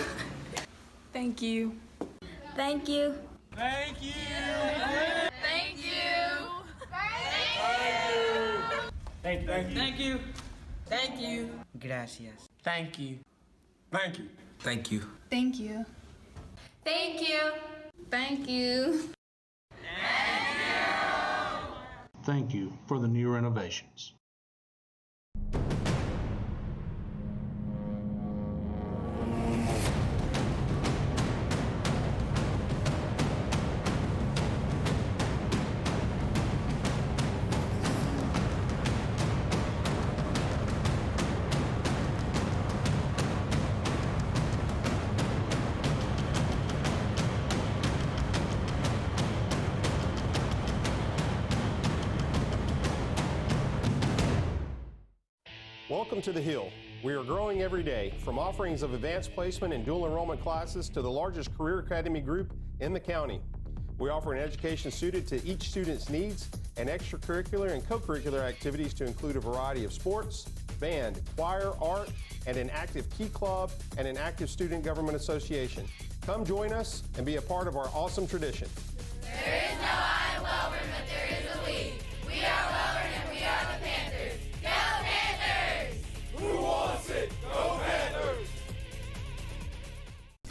S12: Thank you.
S13: Thank you.
S12: Thank you.
S13: Thank you.
S12: Thank you.
S13: Thank you.
S12: Thank you.
S14: Gracias.
S12: Thank you. Thank you.
S14: Thank you.
S13: Thank you. Thank you. Thank you.
S15: Thank you for the new renovations.
S16: Welcome to the Hill. We are growing every day, from offerings of advanced placement and dual enrollment classes to the largest career academy group in the county. We offer an education suited to each student's needs and extracurricular and co-curricular activities to include a variety of sports, band, choir, art, and an active Key Club and an active student government association. Come join us and be a part of our awesome tradition.
S13: There is no I in Welborn, but there is a we. We are Welborn and we are the Panthers. Go Panthers!
S10: Who wants it? Go Panthers!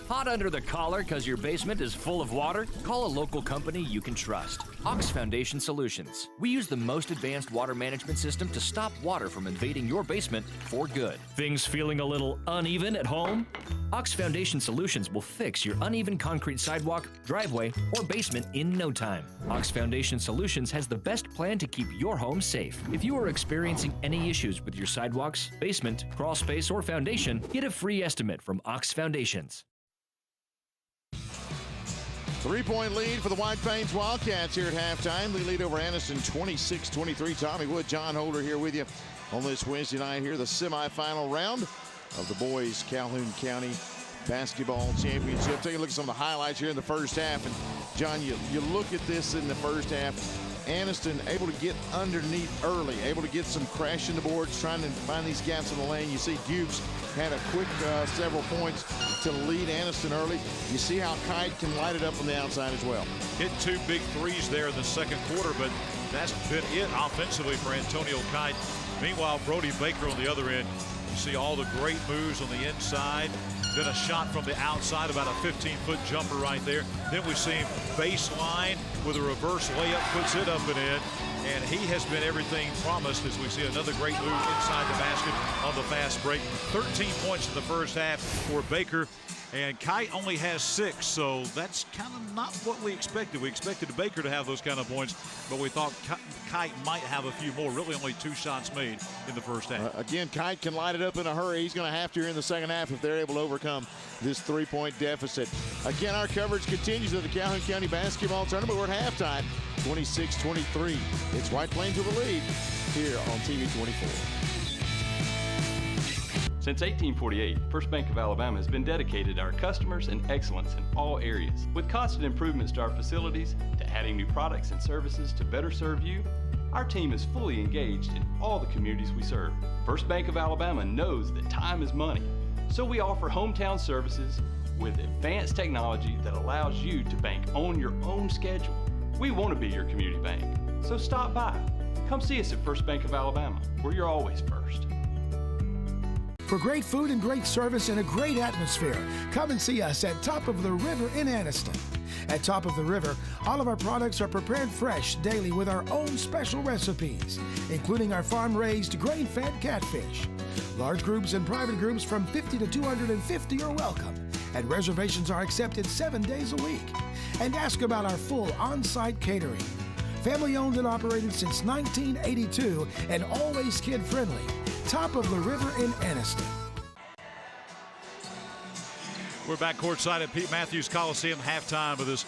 S6: Hot under the collar because your basement is full of water? Call a local company you can trust. Ox Foundation Solutions. We use the most advanced water management system to stop water from invading your basement for good. Things feeling a little uneven at home? Ox Foundation Solutions will fix your uneven concrete sidewalk, driveway, or basement in no time. Ox Foundation Solutions has the best plan to keep your home safe. If you are experiencing any issues with your sidewalks, basement, crawl space, or foundation, get a free estimate from Ox Foundations.
S1: 3-point lead for the White Plains Wildcats here at halftime. They lead over Anniston 26-23. Tommy Wood, John Holder here with you on this Wednesday night here, the semifinal round of the boys Calhoun County Basketball Championship. Take a look at some of the highlights here in the first half. And John, you look at this in the first half. Anniston able to get underneath early, able to get some crash in the boards, trying to find these gaps in the lane. You see Dukes had a quick several points to lead Anniston early. You see how Kite can light it up from the outside as well.
S2: Hit 2 big threes there in the second quarter, but that's been it offensively for Antonio Kite. Meanwhile, Brody Baker on the other end, you see all the great moves on the inside. Then a shot from the outside, about a 15-foot jumper right there. Then we see him baseline with a reverse layup, puts it up and in. And he has been everything promised as we see another great move inside the basket on the fast break. 13 points in the first half for Baker. And Kite only has 6, so that's kind of not what we expected. We expected Baker to have those kind of points, but we thought Kite might have a few more. Really only 2 shots made in the first half.
S1: Again, Kite can light it up in a hurry. He's going to have to here in the second half if they're able to overcome this 3-point deficit. Again, our coverage continues of the Calhoun County Basketball Tournament. We're at halftime, 26-23. It's White Plains with the lead here on TV 24.
S8: Since 1848, First Bank of Alabama has been dedicated to our customers and excellence in all areas. With constant improvements to our facilities, to adding new products and services to better serve you, our team is fully engaged in all the communities we serve. First Bank of Alabama knows that time is money, so we offer hometown services with advanced technology that allows you to bank on your own schedule. We want to be your community bank, so stop by. Come see us at First Bank of Alabama, where you're always first.
S14: For great food and great service and a great atmosphere, come and see us at Top of the River in Anniston. At Top of the River, all of our products are prepared fresh daily with our own special recipes, including our farm-raised, grain-fed catfish. Large groups and private groups from 50 to 250 are welcome, and reservations are accepted 7 days a week. And ask about our full on-site catering. Family owned and operated since 1982 and always kid-friendly. Top of the River in Anniston.
S2: We're back courtside at Pete Matthews Coliseum, halftime of this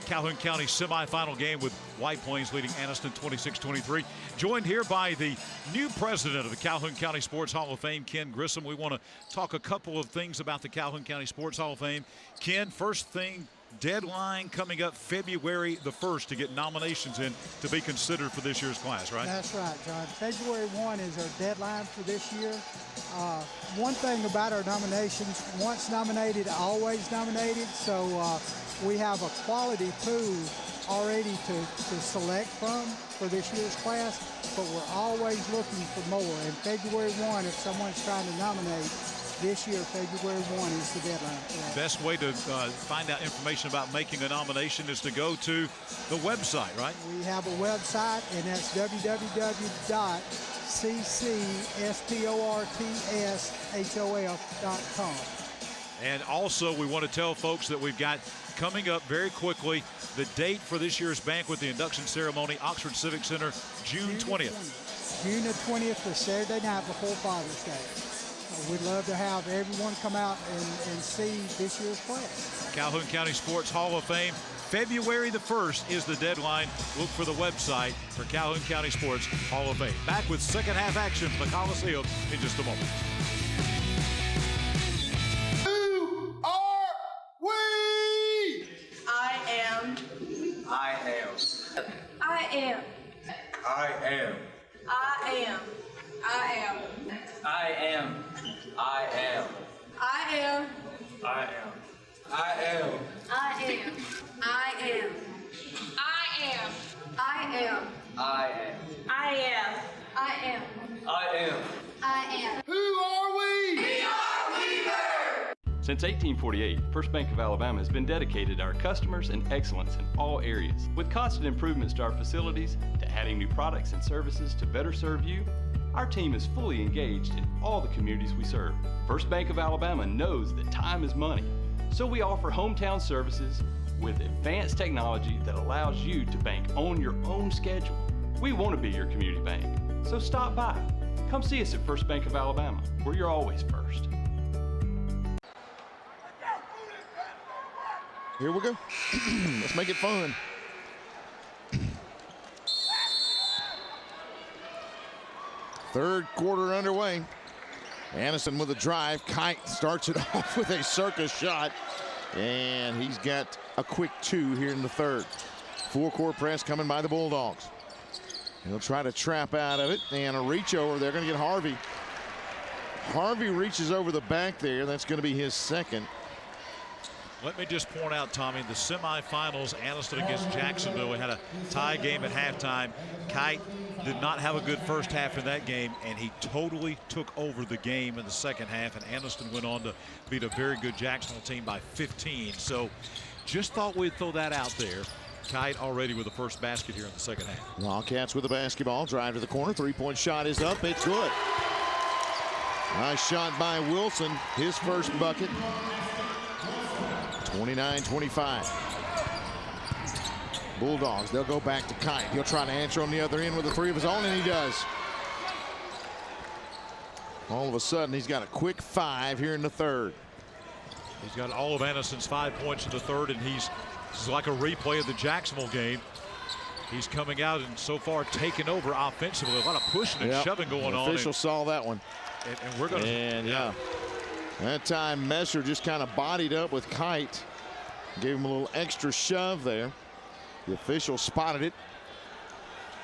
S2: Calhoun County semifinal game with White Plains leading Anniston 26-23. Joined here by the new president of the Calhoun County Sports Hall of Fame, Ken Grissom. We want to talk a couple of things about the Calhoun County Sports Hall of Fame. Ken, first thing, deadline coming up February the 1st to get nominations in to be considered for this year's class, right?
S17: That's right, John. February 1 is our deadline for this year. One thing about our nominations, once nominated, always nominated. So we have a quality pool already to select from for this year's class, but we're always looking for more. And February 1, if someone's trying to nominate, this year, February 1 is the deadline for that.
S2: Best way to find out information about making a nomination is to go to the website, right?
S17: We have a website, and that's www.ccsportshol.com.
S2: And also, we want to tell folks that we've got coming up very quickly the date for this year's banquet, the induction ceremony, Oxford Civic Center, June 20th.
S17: June the 20th, the Saturday night before Father's Day. We'd love to have everyone come out and see this year's class.
S2: Calhoun County Sports Hall of Fame, February the 1st is the deadline. Look for the website for Calhoun County Sports Hall of Fame. Back with second half action from the Coliseum in just a moment.
S10: Who are we?
S13: I am.
S12: I am.
S13: I am.
S12: I am.
S13: I am. I am.
S12: I am. I am.
S13: I am.
S12: I am. I am.
S13: I am. I am. I am. I am.
S12: I am.
S13: I am. I am.
S12: I am.
S13: I am.
S12: Who are we?
S13: We are Weaver!
S8: Since 1848, First Bank of Alabama has been dedicated to our customers and excellence in all areas. With constant improvements to our facilities, to adding new products and services to better serve you, our team is fully engaged in all the communities we serve. First Bank of Alabama knows that time is money, so we offer hometown services with advanced technology that allows you to bank on your own schedule. We want to be your community bank, so stop by. Come see us at First Bank of Alabama, where you're always first.
S1: Here we go. Let's make it fun. Third quarter underway. Anniston with a drive. Kite starts it off with a circus shot. And he's got a quick 2 here in the third. Full-court press coming by the Bulldogs. He'll try to trap out of it. And a reach over. They're going to get Harvey. Harvey reaches over the back there. That's going to be his second.
S2: Let me just point out, Tommy, the semifinals, Anniston against Jacksonville. We had a tie game at halftime. Kite did not have a good first half in that game, and he totally took over the game in the second half, and Anniston went on to beat a very good Jacksonville team by 15. So just thought we'd throw that out there. Kite already with the first basket here in the second half.
S1: Wildcats with the basketball. Drive to the corner. Three-point shot is up. It's good. Nice shot by Wilson. His first bucket. 29-25. Bulldogs, they'll go back to Kite. He'll try to answer on the other end with a 3 of his own, and he does. All of a sudden, he's got a quick 5 here in the third.
S2: He's got all of Anniston's 5 points in the third, and this is like a replay of the Jacksonville game. He's coming out and so far taking over offensively. A lot of pushing and shoving going on.
S1: The official saw that one.
S2: And we're going to.
S1: And yeah. That time Messer just kind of bodied up with Kite. Gave him a little extra shove there. The official spotted it.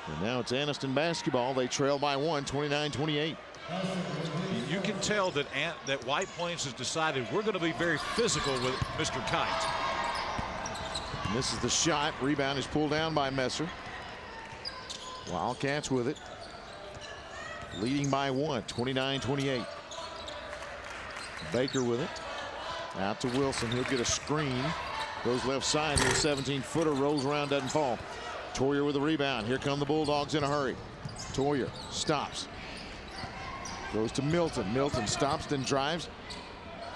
S1: And now it's Anniston basketball. They trail by 1, 29-28.
S2: You can tell that White Plains has decided we're going to be very physical with Mr. Kite.
S1: And this is the shot. Rebound is pulled down by Messer. Wildcats with it. Leading by 1, 29-28. Baker with it. Out to Wilson. He'll get a screen. Goes left side. Here's a 17-footer. Rolls around. Doesn't fall. Toyer with a rebound. Here come the Bulldogs in a hurry. Toyer stops. Goes to Milton. Milton stops, then drives.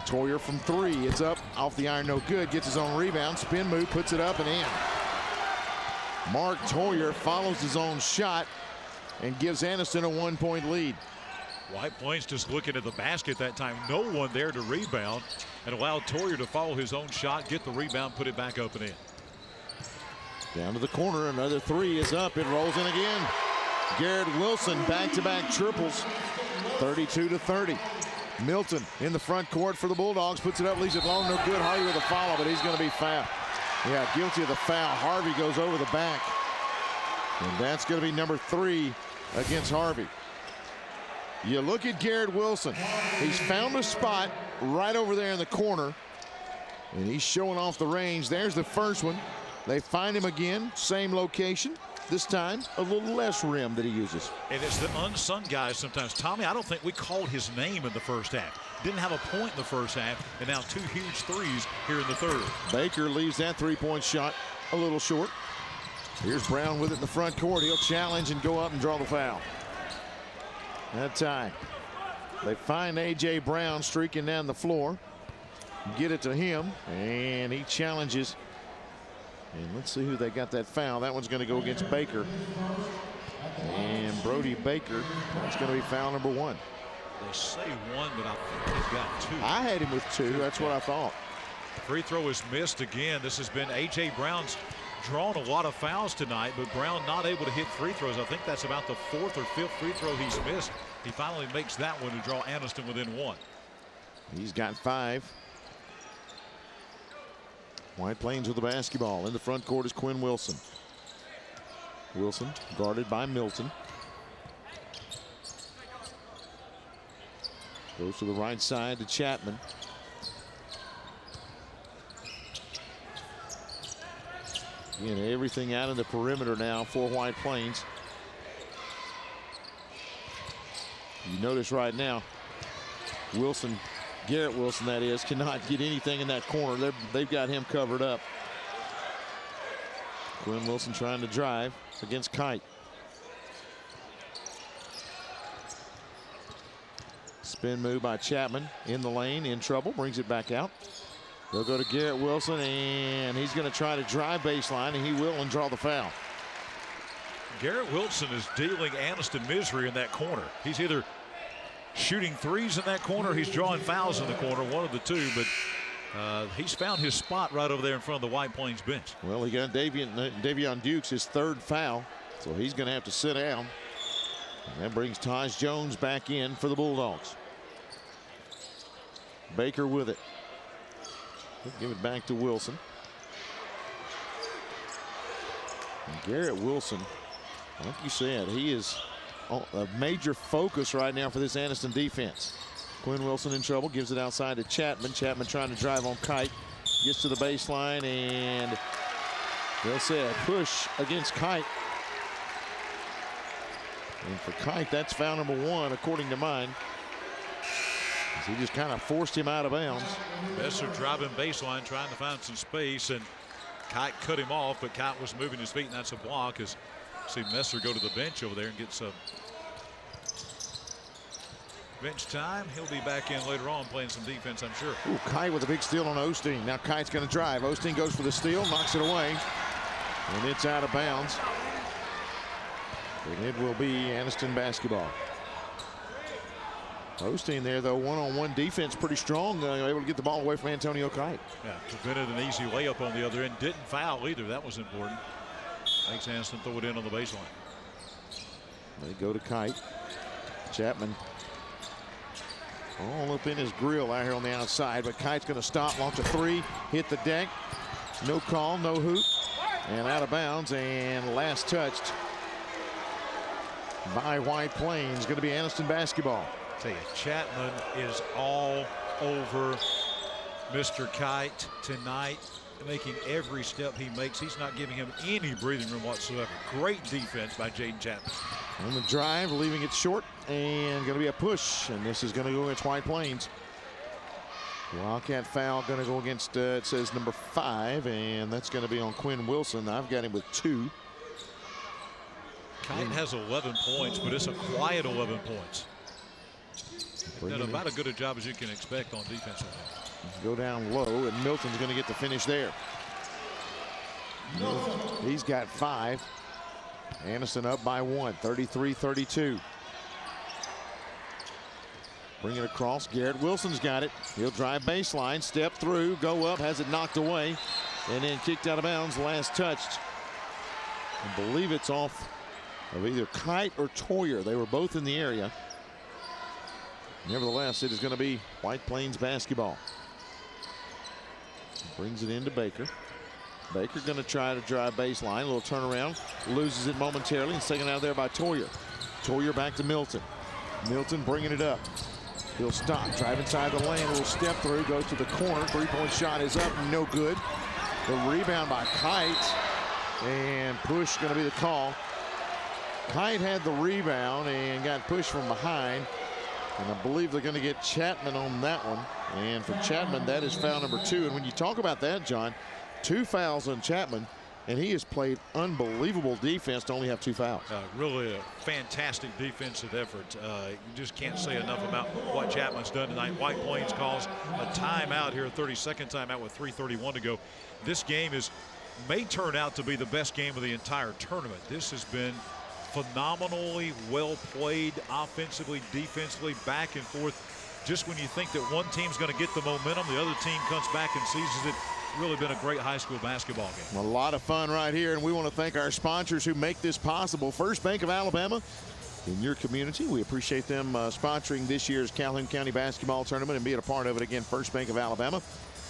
S1: Toyer from 3. It's up. Off the iron. No good. Gets his own rebound. Spin move. Puts it up and in. Mark Toyer follows his own shot and gives Anniston a 1-point lead.
S2: White Plains just looking at the basket that time. No one there to rebound, and allowed Toyer to follow his own shot, get the rebound, put it back up and in.
S1: Down to the corner. Another 3 is up. It rolls in again. Garrett Wilson back-to-back triples. 32-30. Milton in the front court for the Bulldogs. Puts it up, leaves it long. No good. Harvey with a follow, but he's going to be fouled. Yeah, guilty of the foul. Harvey goes over the back. And that's going to be number 3 against Harvey. You look at Garrett Wilson. He's found a spot right over there in the corner. And he's showing off the range. There's the first one. They find him again. Same location. This time, a little less rim that he uses.
S2: And it's the unsung guys sometimes. Tommy, I don't think we called his name in the first half. Didn't have a point in the first half. And now 2 huge threes here in the third.
S1: Baker leaves that 3-point shot a little short. Here's Brown with it in the front court. He'll challenge and go up and draw the foul. That time, they find A.J. Brown streaking down the floor. Get it to him, and he challenges. And let's see who they got that foul. That one's going to go against Baker. And Brody Baker, that's going to be foul number 1.
S2: They say 1, but I think he's got 2.
S1: I had him with 2. That's what I thought.
S2: Free throw is missed again. This has been A.J. Brown's drawn a lot of fouls tonight, but Brown not able to hit free throws. I think that's about the 4th or 5th free throw he's missed. He finally makes that one to draw Anniston within 1.
S1: He's got 5. White Plains with the basketball. In the front court is Quinn Wilson. Wilson guarded by Milton. Goes to the right side to Chapman. Again, everything out in the perimeter now for White Plains. You notice right now, Wilson, Garrett Wilson that is, cannot get anything in that corner. They've got him covered up. Quinn Wilson trying to drive against Kite. Spin move by Chapman in the lane, in trouble, brings it back out. They'll go to Garrett Wilson, and he's going to try to drive baseline, and he will, and draw the foul.
S2: Garrett Wilson is dealing Anniston misery in that corner. He's either shooting threes in that corner, or he's drawing fouls in the corner, one of the two, but he's found his spot right over there in front of the White Plains bench.
S1: Well, he got Davion Dukes, his third foul, so he's going to have to sit down. And that brings Taj Jones back in for the Bulldogs. Baker with it. He'll give it back to Wilson. And Garrett Wilson, like you said, he is a major focus right now for this Anniston defense. Quinn Wilson in trouble, gives it outside to Chapman. Chapman trying to drive on Kite. Gets to the baseline, and they'll say a push against Kite. And for Kite, that's foul number 1, according to mine. He just kind of forced him out of bounds.
S2: Messer driving baseline, trying to find some space, and Kite cut him off, but Kite was moving his feet, and that's a block. As see Messer go to the bench over there and get some bench time. He'll be back in later on playing some defense, I'm sure.
S1: Ooh, Kite with a big steal on Osteen. Now Kite's going to drive. Osteen goes for the steal, knocks it away, and it's out of bounds. And it will be Anniston basketball. Osteen there, though, one-on-one defense pretty strong, able to get the ball away from Antonio Kite.
S2: Yeah, prevented an easy layup on the other end. Didn't foul either. That was important. Makes Anniston throw it in on the baseline.
S1: They go to Kite. Chapman all up in his grill out here on the outside, but Kite's going to stop, launch a three, hit the deck. No call, no hoop, and out of bounds, and last touched by White Plains. Going to be Anniston basketball.
S2: Tell you, Chapman is all over Mr. Kite tonight, making every step he makes. He's not giving him any breathing room whatsoever. Great defense by Jaden Chapman.
S1: On the drive, leaving it short, and going to be a push, and this is going to go against White Plains. Wildcat foul going to go against, it says number 5, and that's going to be on Quinn Wilson. I've got him with 2.
S2: Kite has 11 points, but it's a quiet 11 points. Done about as good a job as you can expect on defense.
S1: Go down low, and Milton's going to get the finish there. He's got 5. Anniston up by 1, 33-32. Bring it across. Garrett Wilson's got it. He'll drive baseline, step through, go up, has it knocked away, and then kicked out of bounds. Last touched. I believe it's off of either Kite or Toyer. They were both in the area. Nevertheless, it is going to be White Plains basketball. Brings it into Baker. Baker going to try to drive baseline. A little turnaround. Loses it momentarily and taken out there by Toyer. Toyer back to Milton. Milton bringing it up. He'll stop. Drive inside the lane. A little step through. Goes to the corner. 3-point shot is up. No good. The rebound by Kite. And push going to be the call. Kite had the rebound and got pushed from behind. And I believe they're going to get Chapman on that one. And for Chapman, that is foul number 2. And when you talk about that, John, 2 fouls on Chapman, and he has played unbelievable defense to only have 2 fouls.
S2: Really a fantastic defensive effort. You just can't say enough about what Chapman's done tonight. White Plains calls a timeout here, a 32nd timeout with 3:31 to go. This game may turn out to be the best game of the entire tournament. This has been phenomenally well played offensively, defensively, back and forth. Just when you think that one team's going to get the momentum, the other team comes back and seizes it. Really been a great high school basketball game.
S1: A lot of fun right here, and we want to thank our sponsors who make this possible. First Bank of Alabama in your community. We appreciate them sponsoring this year's Calhoun County basketball tournament and being a part of it. Again, First Bank of Alabama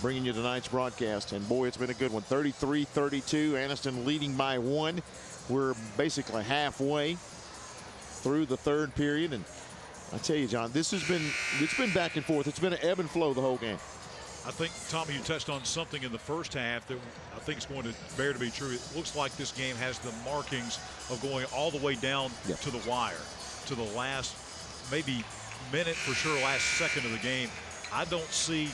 S1: bringing you tonight's broadcast. And boy, it's been a good one. 33-32, Anniston leading by 1. We're basically halfway through the third period, and I tell you, John, it's been back and forth. It's been an ebb and flow the whole game.
S2: I think, Tommy, you touched on something in the first half that I think is going to bear to be true. It looks like this game has the markings of going all the way down to the wire, to the last maybe minute for sure, last second of the game. I don't see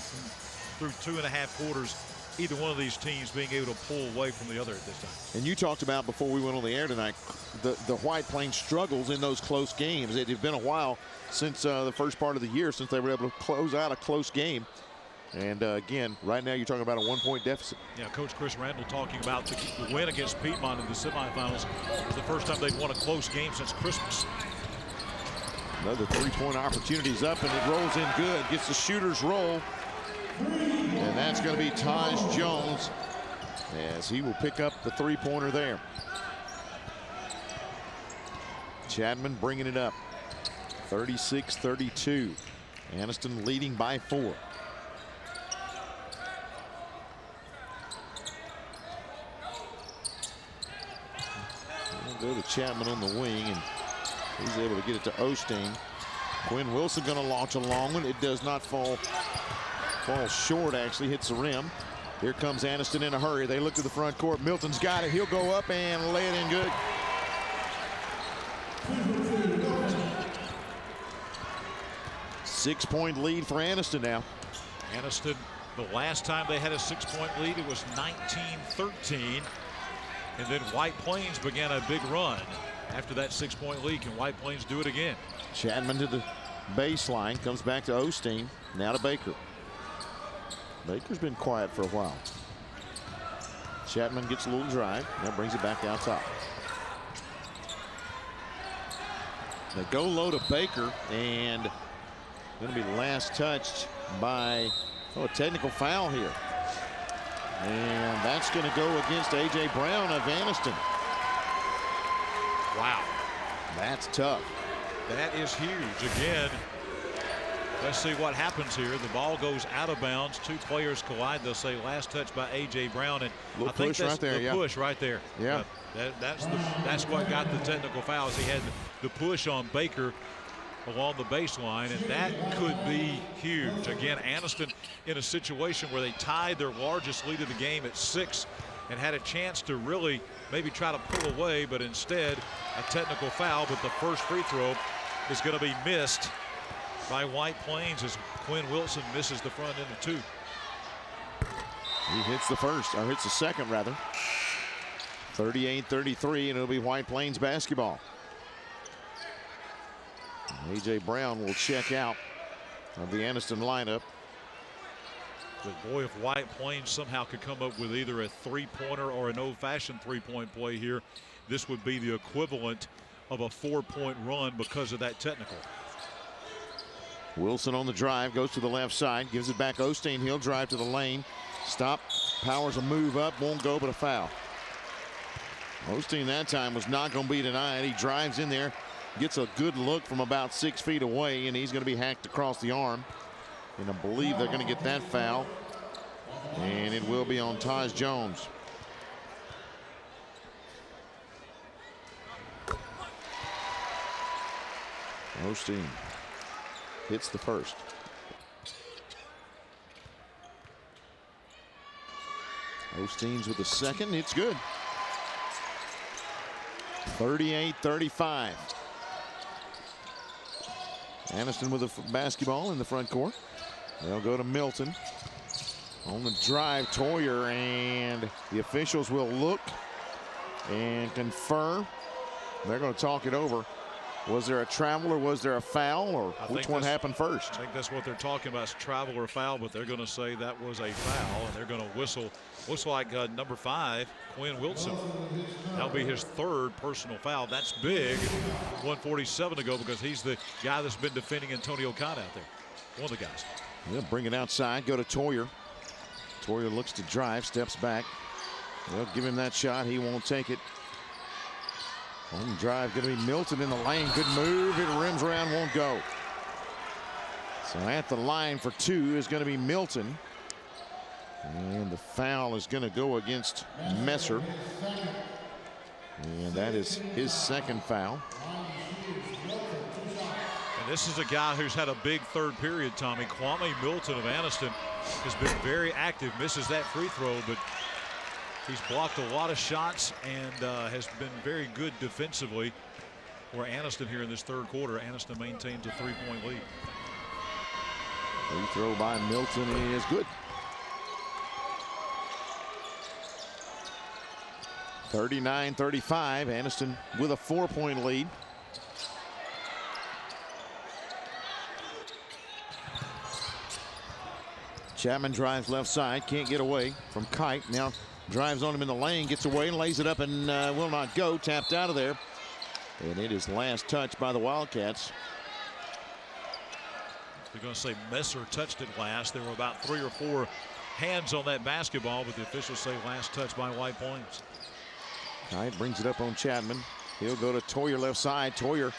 S2: through 2.5 quarters either one of these teams being able to pull away from the other at this time.
S1: And you talked about before we went on the air tonight, the White Plains struggles in those close games. It had been a while since the first part of the year since they were able to close out a close game. And again, right now you're talking about a 1-point deficit.
S2: Yeah, Coach Chris Randall talking about the win against Piedmont in the semifinals. It was the first time they've won a close game since Christmas.
S1: Another 3-point opportunities up, and it rolls in good. Gets the shooter's roll. And that's going to be Taj Jones as he will pick up the 3-pointer there. Chadman bringing it up. 36-32. Anniston leading by 4. We'll go to Chapman on the wing, and he's able to get it to Osteen. Quinn Wilson going to launch a long one. It does not fall short, actually hits the rim. Here comes Anniston in a hurry. They look to the front court. Milton's got it. He'll go up and lay it in good. Six-point lead for Anniston now.
S2: Anniston, the last time they had a 6-point lead, it was 19-13. And then White Plains began a big run after that 6-point lead. Can White Plains do it again?
S1: Chapman to the baseline, comes back to Osteen, now to Baker. Baker's been quiet for a while. Chapman gets a little drive, now brings it back out top. They go low to Baker, and going to be last touched by a technical foul here. And that's going to go against A.J. Brown of Anniston.
S2: Wow.
S1: That's tough.
S2: That is huge. Again, let's see what happens here. The ball goes out of bounds. Two players collide. They'll say last touch by A.J. Brown. And I think
S1: push
S2: that's
S1: right there,
S2: the push right there.
S1: Yeah.
S2: That's what got the technical fouls. He had the push on Baker along the baseline, and that could be huge. Again, Anniston in a situation where they tied their largest lead of the game at 6 and had a chance to really maybe try to pull away, but instead a technical foul. But the first free throw is going to be missed by White Plains as Quinn Wilson misses the front end of 2.
S1: He hits the first, or hits the second rather. 38-33, and it'll be White Plains basketball. A.J. Brown will check out of the Anniston lineup.
S2: But boy, if White Plains somehow could come up with either a 3-pointer or an old-fashioned 3-point play here, this would be the equivalent of a 4-point run because of that technical.
S1: Wilson on the drive, goes to the left side, gives it back Osteen. He'll drive to the lane. Stop. Powers a move up, won't go, but a foul. Osteen that time was not going to be denied. He drives in there, gets a good look from about 6 feet away, and he's going to be hacked across the arm. And I believe they're going to get that foul. And it will be on Taj Jones. Osteen hits the first. Osteen's with the second. It's good. 38-35. Anniston with the basketball in the front court. They'll go to Milton. On the drive, Toyer, and the officials will look and confer. They're going to talk it over. Was there a travel or was there a foul, or which one happened first?
S2: I think that's what they're talking about, is travel or foul, but they're going to say that was a foul, and they're going to whistle. Looks like number 5, Quinn Wilson. That'll be his 3rd personal foul. That's big. 1:47 to go, because he's the guy that's been defending Antonio Khan out there. One of the guys.
S1: They'll bring it outside, go to Toyer. Toyer looks to drive, steps back. They'll give him that shot. He won't take it. On the drive, going to be Milton in the lane. Good move. It rims around, won't go. So at the line for 2 is going to be Milton. And the foul is going to go against Messer. And that is his 2nd foul.
S2: And this is a guy who's had a big third period, Tommy. Kwame Milton of Anniston has been very active, misses that free throw, but he's blocked a lot of shots and has been very good defensively for Anniston here in this third quarter. Anniston maintains a 3-point lead.
S1: Free throw by Milton is good. 39-35, Anniston with a 4-point lead. Chapman drives left side, can't get away from Kite. Now drives on him in the lane, gets away and lays it up and will not go. Tapped out of there. And it is last touch by the Wildcats.
S2: They're going to say Messer touched it last. There were about 3 or 4 hands on that basketball, but the officials say last touch by White Plains.
S1: Kite brings it up on Chapman. He'll go to Toyer left side. Toyer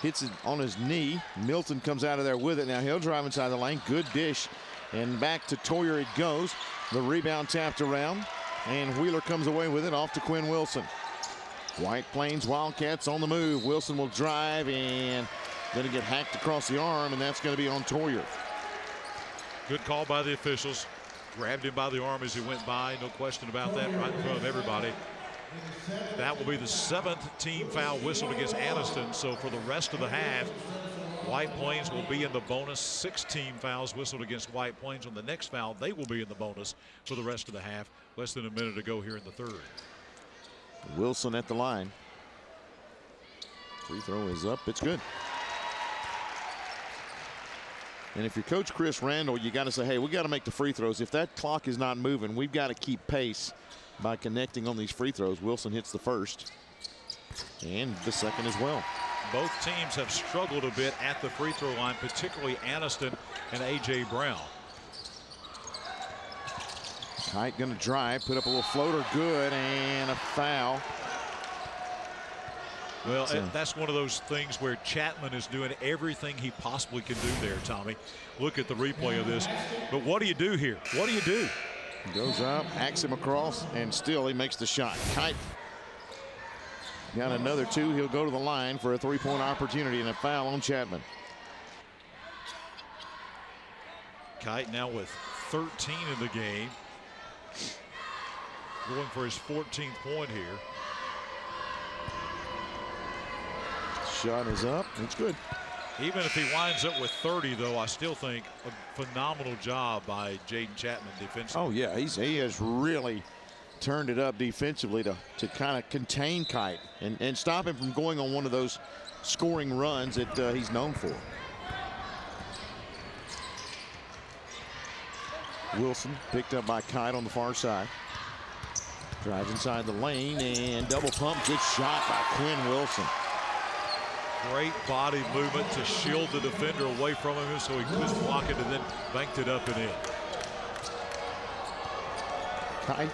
S1: hits it on his knee. Milton comes out of there with it. Now he'll drive inside the lane. Good dish. And back to Toyer it goes. The rebound tapped around. And Wheeler comes away with it off to Quinn Wilson. White Plains Wildcats on the move. Wilson will drive and going to get hacked across the arm, and that's going to be on Toyer.
S2: Good call by the officials. Grabbed him by the arm as he went by. No question about that, right in front of everybody. That will be the 7th team foul whistled against Anniston. So for the rest of the half, White Plains will be in the bonus. 6 team fouls whistled against White Plains. On the next foul, they will be in the bonus for the rest of the half. Less than a minute to go here in the third.
S1: Wilson at the line. Free throw is up. It's good. And if you're Coach Chris Randall, you got to say, hey, we got to make the free throws. If that clock is not moving, we've got to keep pace by connecting on these free throws. Wilson hits the first and the second as well.
S2: Both teams have struggled a bit at the free throw line, particularly Anniston and A.J. Brown.
S1: Kite going to drive, put up a little floater, good, and a foul.
S2: Well, that's one of those things where Chapman is doing everything he possibly can do there, Tommy. Look at the replay of this. But what do you do here? What do you do?
S1: He goes up, hacks him across, and still he makes the shot. Kite got another 2. He'll go to the line for a 3-point opportunity and a foul on Chapman.
S2: Kite now with 13 in the game. Going for his 14th point here.
S1: Shot is up. It's good.
S2: Even if he winds up with 30, though, I still think a phenomenal job by Jaden Chapman defensively.
S1: Oh, yeah. He has really turned it up defensively to kind of contain Kite and stop him from going on one of those scoring runs that he's known for. Wilson picked up by Kite on the far side. Drives inside the lane and double pump. Good shot by Quinn Wilson.
S2: Great body movement to shield the defender away from him so he couldn't block it, and then banked it up and in.
S1: Kite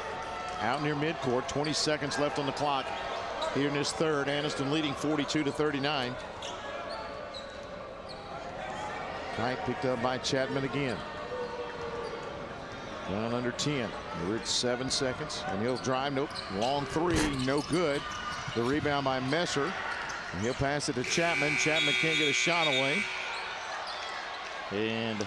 S1: out near midcourt. 20 seconds left on the clock here in this third. Anniston leading 42-39. Kite picked up by Chapman again. Down under 10. We're at 7 seconds, and he'll drive. Nope. Long 3, no good. The rebound by Messer. And he'll pass it to Chapman. Chapman can't get a shot away. And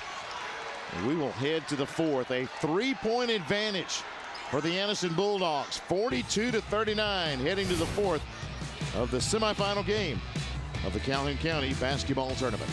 S1: we will head to the fourth. A 3-point advantage for the Anniston Bulldogs. 42-39, heading to the fourth of the semifinal game of the Calhoun County basketball tournament.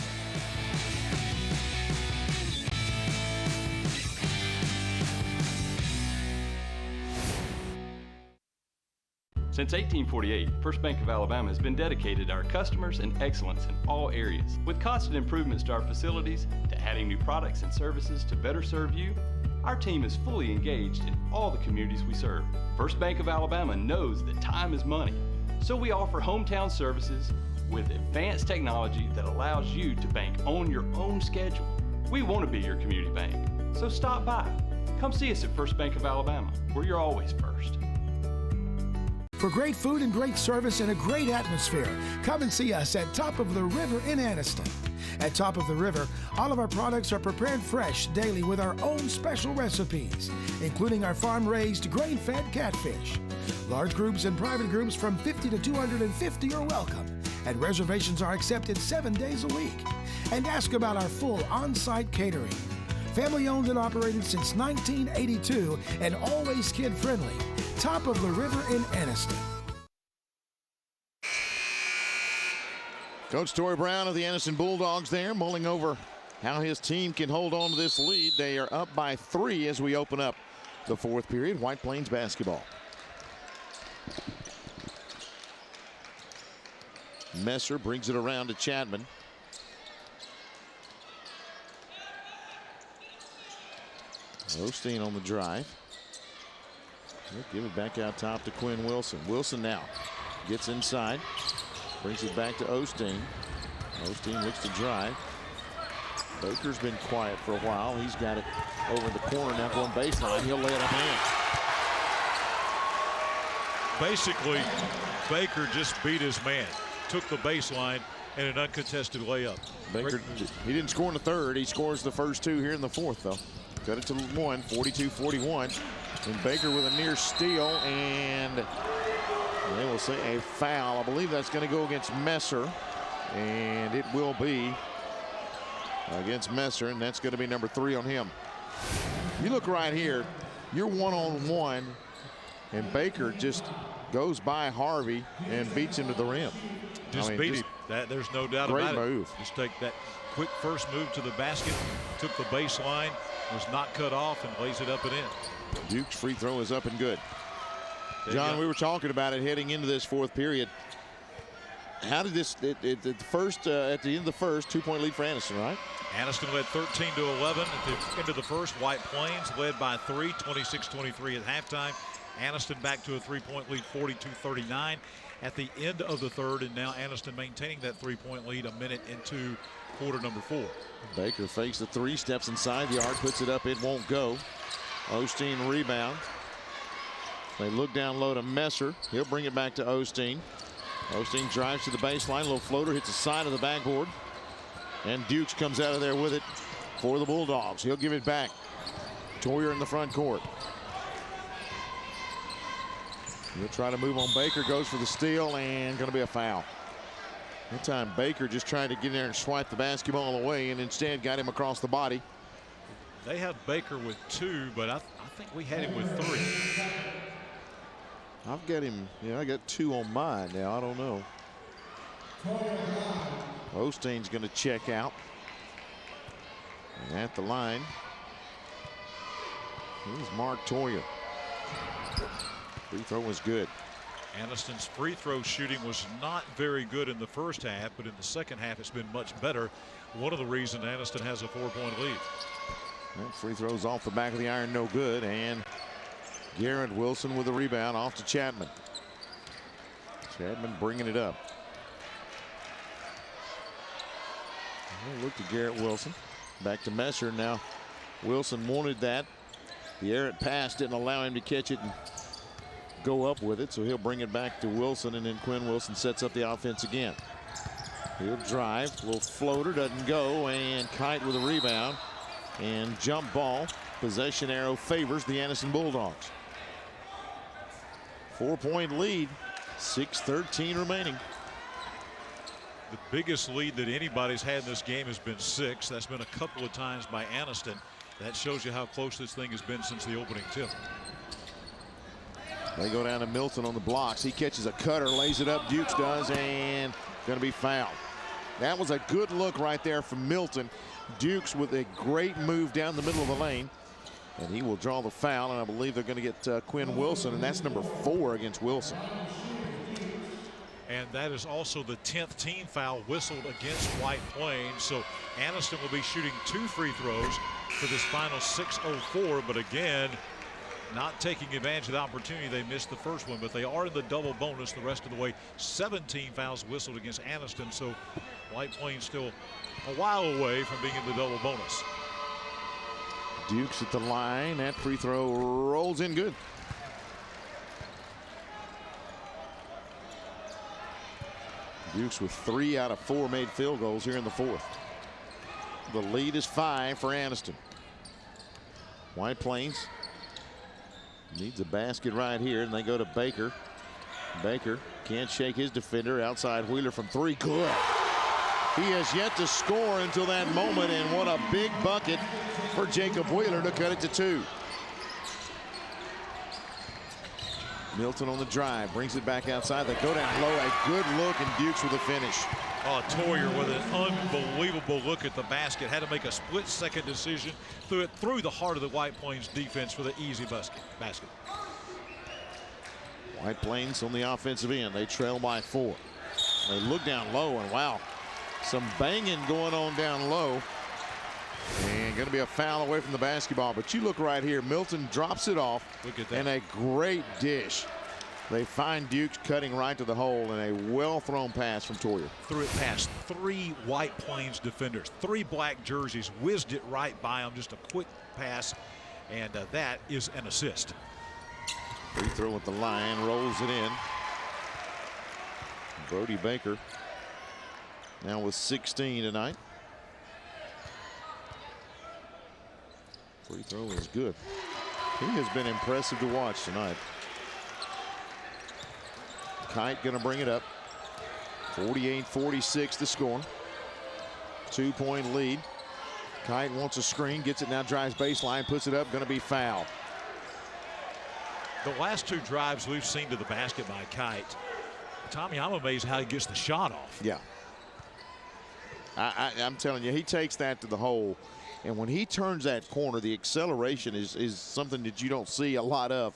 S8: Since 1848, First Bank of Alabama has been dedicated to our customers and excellence in all areas. With constant improvements to our facilities, to adding new products and services to better serve you, our team is fully engaged in all the communities we serve. First Bank of Alabama knows that time is money, so we offer hometown services with advanced technology that allows you to bank on your own schedule. We want to be your community bank, so stop by. Come see us at First Bank of Alabama, where you're always first.
S14: For great food and great service and a great atmosphere, come and see us at Top of the River in Anniston. At Top of the River, all of our products are prepared fresh daily with our own special recipes, including our farm-raised, grain-fed catfish. Large groups and private groups from 50 to 250 are welcome. and reservations are accepted 7 days a week. And ask about our full on-site catering. Family owned and operated since 1982 and always kid-friendly. Top of the river in Anniston.
S1: Coach Torrey Brown of the Anniston Bulldogs there, mulling over how his team can hold on to this lead. They are up by 3 as we open up the 4th period. White Plains basketball. Messer brings it around to Chapman. Osteen on the drive. He'll give it back out top to Quinn Wilson. Wilson now gets inside. Brings it back to Osteen. Osteen looks to drive. Baker's been quiet for a while. He's got it over the corner now going baseline. He'll lay it up and in.
S2: Basically, Baker just beat his man. Took the baseline and an uncontested layup.
S1: Baker, he didn't score in the 3rd. He scores the first 2 here in the 4th, though. Cut it to 1, 42-41. And Baker with a near steal, and they will say a foul. I believe that's going to go against Messer, and it will be against Messer, and that's going to be number 3 on him. You look right here, you're one-on-one, and Baker just goes by Harvey and beats him to the rim.
S2: Just beat him. There's no doubt about it.
S1: Great move.
S2: Just take that quick first move to the basket, took the baseline, was not cut off, and lays it up and in.
S1: Duke's free throw is up and good. John, we were talking about it heading into this 4th period. How did this, at the end of the first, 2-point lead for Anniston, right?
S2: Anniston led 13-11 at the end of the first. White Plains led by 3, 26-23 at halftime. Anniston back to a 3-point lead, 42-39 at the end of the 3rd, and now Anniston maintaining that 3-point lead a minute into quarter number 4.
S1: Baker fakes the 3, steps inside the arc, puts it up, it won't go. Osteen rebound. They look down low to Messer. He'll bring it back to Osteen. Osteen drives to the baseline, little floater, hits the side of the backboard. And Dukes comes out of there with it for the Bulldogs. He'll give it back. Toyer in the front court. He'll try to move on Baker, goes for the steal, and going to be a foul. That time Baker just tried to get in there and swipe the basketball away, and instead got him across the body.
S2: They have Baker with 2, but I think we had him with 3.
S1: I've got him, I got 2 on mine now. I don't know. Osteen's going to check out. And at the line, here's Mark Toyer. Free throw was good.
S2: Anniston's free throw shooting was not very good in the first half, but in the second half it's been much better. One of the reasons Anniston has a 4-point lead.
S1: That free throws off the back of the iron, no good. And Garrett Wilson with a rebound off to Chapman. Chapman bringing it up. Look to Garrett Wilson. Back to Messer now. Wilson wanted that. The errant pass didn't allow him to catch it and go up with it, so he'll bring it back to Wilson, and then Quinn Wilson sets up the offense again. He'll drive, little floater, doesn't go, and Kite with a rebound. And jump ball. Possession arrow favors the Anniston Bulldogs. 4-point lead, 6:13 remaining.
S2: The biggest lead that anybody's had in this game has been 6. That's been a couple of times by Anniston. That shows you how close this thing has been since the opening tip.
S1: They go down to Milton on the blocks. He catches a cutter, lays it up. Dukes does, and going to be fouled. That was a good look right there from Milton. Dukes with a great move down the middle of the lane. And he will draw the foul, and I believe they're going to get Quinn Wilson, and that's number 4 against Wilson.
S2: And that is also the 10th team foul whistled against White Plains. So Anniston will be shooting 2 free throws for this final 6:04. But again, not taking advantage of the opportunity. They missed the first one, but they are in the double bonus the rest of the way. 17 fouls whistled against Anniston. So White Plains still a while away from being in the double bonus.
S1: Dukes at the line. That free throw rolls in good. Dukes with 3 out of 4 made field goals here in the 4th. The lead is 5 for Anniston. White Plains needs a basket right here, and they go to Baker. Baker Can't shake his defender. Outside Wheeler from three. Good. He has yet to score until that moment, and what a big bucket for Jacob Wheeler to cut it to 2. Milton on the drive, brings it back outside. They go down low. A good look, and Dukes with a finish.
S2: Oh, Toyer with an unbelievable look at the basket. Had to make a split-second decision. Threw it through the heart of the White Plains defense for the easy basket.
S1: White Plains on the offensive end. They trail by 4. They look down low, and wow, some banging going on down low. And going to be a foul away from the basketball. But you look right here. Milton drops it off.
S2: Look at that.
S1: And a great dish. They find Dukes cutting right to the hole, and a well-thrown pass from Toyer.
S2: Threw it past 3 White Plains defenders. 3 black jerseys. Whizzed it right by them. Just a quick pass. And that is an assist.
S1: Free throw at the line. Rolls it in. Brody Baker now with 16 tonight. Free throw is good. He has been impressive to watch tonight. Kite going to bring it up. 48-46 the score. 2-point lead. Kite wants a screen, gets it now, drives baseline, puts it up, going to be fouled.
S2: The last 2 drives we've seen to the basket by Kite, Tommy, I'm amazed how he gets the shot off.
S1: Yeah. I'm telling you, he takes that to the hole. And when he turns that corner, the acceleration is something that you don't see a lot of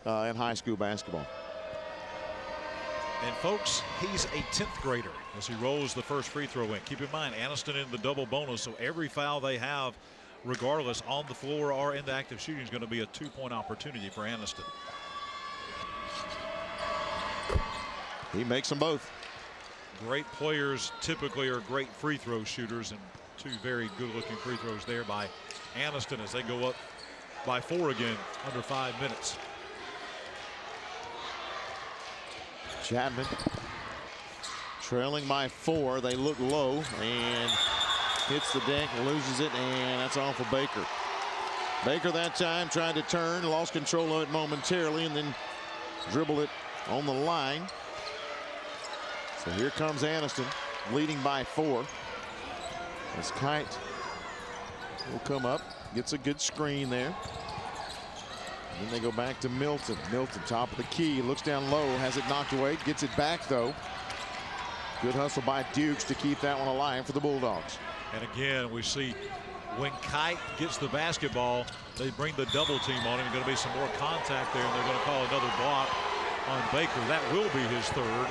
S1: in high school basketball.
S2: And folks, he's a 10th grader as he rolls the first free throw in. Keep in mind, Anniston in the double bonus, so every foul they have, regardless on the floor or in the active shooting, is going to be a 2-point opportunity for Anniston.
S1: He makes them both.
S2: Great players typically are great free throw shooters, and 2 very good-looking free throws there by Anniston as they go up by 4 again under 5 minutes.
S1: Chapman trailing by 4. They look low and hits the deck, loses it, and that's off of Baker. Baker that time tried to turn, lost control of it momentarily, and then dribbled it on the line. So here comes Anniston leading by 4. As Kite will come up, gets a good screen there. And then they go back to Milton. Milton, top of the key, looks down low, has it knocked away, gets it back though. Good hustle by Dukes to keep that one alive for the Bulldogs.
S2: And again, we see when Kite gets the basketball, they bring the double team on him. There's going to be some more contact there, and they're going to call another block on Baker. That will be his 3rd.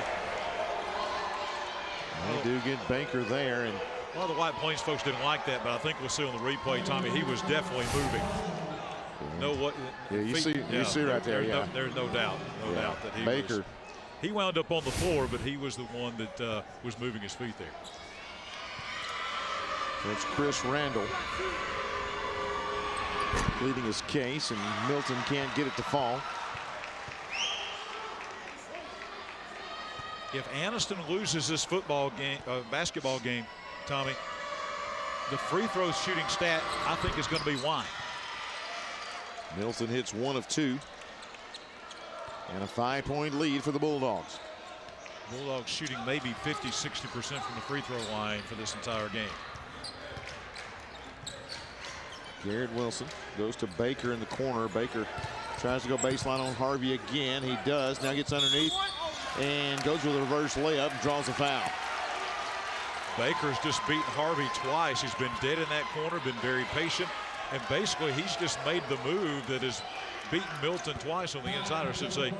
S1: They do get Baker there, and
S2: well, the White Plains folks didn't like that, but I think we'll see on the replay, Tommy, he was definitely moving.
S1: Yeah, you see right there.
S2: There's no doubt, that he
S1: Baker.
S2: He wound up on the floor, but he was the one that was moving his feet there.
S1: That's Chris Randall pleading his case, and Milton can't get it to fall.
S2: If Anniston loses this basketball game, Tommy, the free throw shooting stat, I think, is going to be wide.
S1: Milton hits 1 of 2. And a 5-point lead for the Bulldogs.
S2: Bulldogs shooting maybe 50-60% from the free throw line for this entire game.
S1: Garrett Wilson goes to Baker in the corner. Baker tries to go baseline on Harvey again. He does. Now gets underneath and goes with a reverse layup and draws a foul.
S2: Baker's just beaten Harvey twice. He's been dead in that corner, been very patient, and basically he's just made the move that has beaten Milton twice on the inside, or should say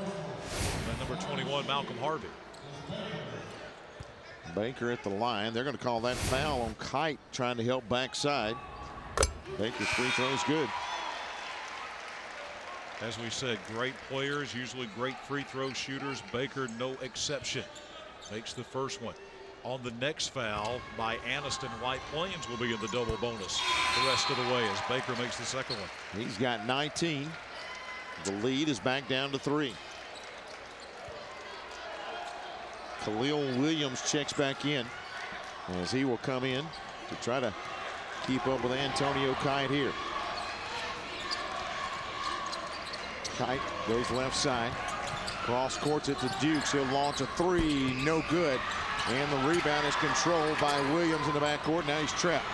S2: number 21, Malcolm Harvey.
S1: Baker at the line. They're going to call that foul on Kite trying to help backside. Baker's free throw is good.
S2: As we said, great players, usually great free throw shooters. Baker, no exception. Makes the first one. On the next foul by Anniston, White Plains will be in the double bonus the rest of the way as Baker makes the second one.
S1: He's got 19. The lead is back down to 3. Khalil Williams checks back in as he will come in to try to keep up with Antonio Kite here. Kite goes left side. Cross courts it to Dukes. He'll launch a three. No good. And the rebound is controlled by Williams in the backcourt. Now he's trapped.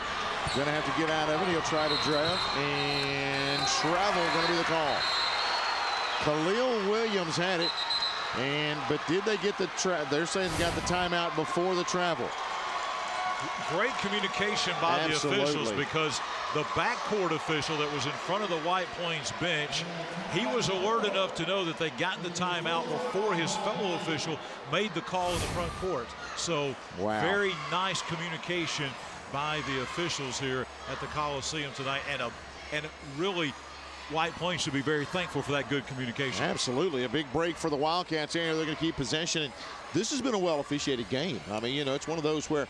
S1: Going to have to get out of it. He'll try to drive. And travel going to be the call. Khalil Williams had it. But did they get the they're saying got the timeout before the travel.
S2: Great communication by the officials, because the backcourt official that was in front of the White Plains bench, he was alert enough to know that they got the timeout before his fellow official made the call in the front court. So very nice communication by the officials here at the Coliseum tonight, and really White Plains should be very thankful for that good communication.
S1: Absolutely. A big break for the Wildcats here. They're going to keep possession. And this has been a well-officiated game. I mean, you know, it's one of those where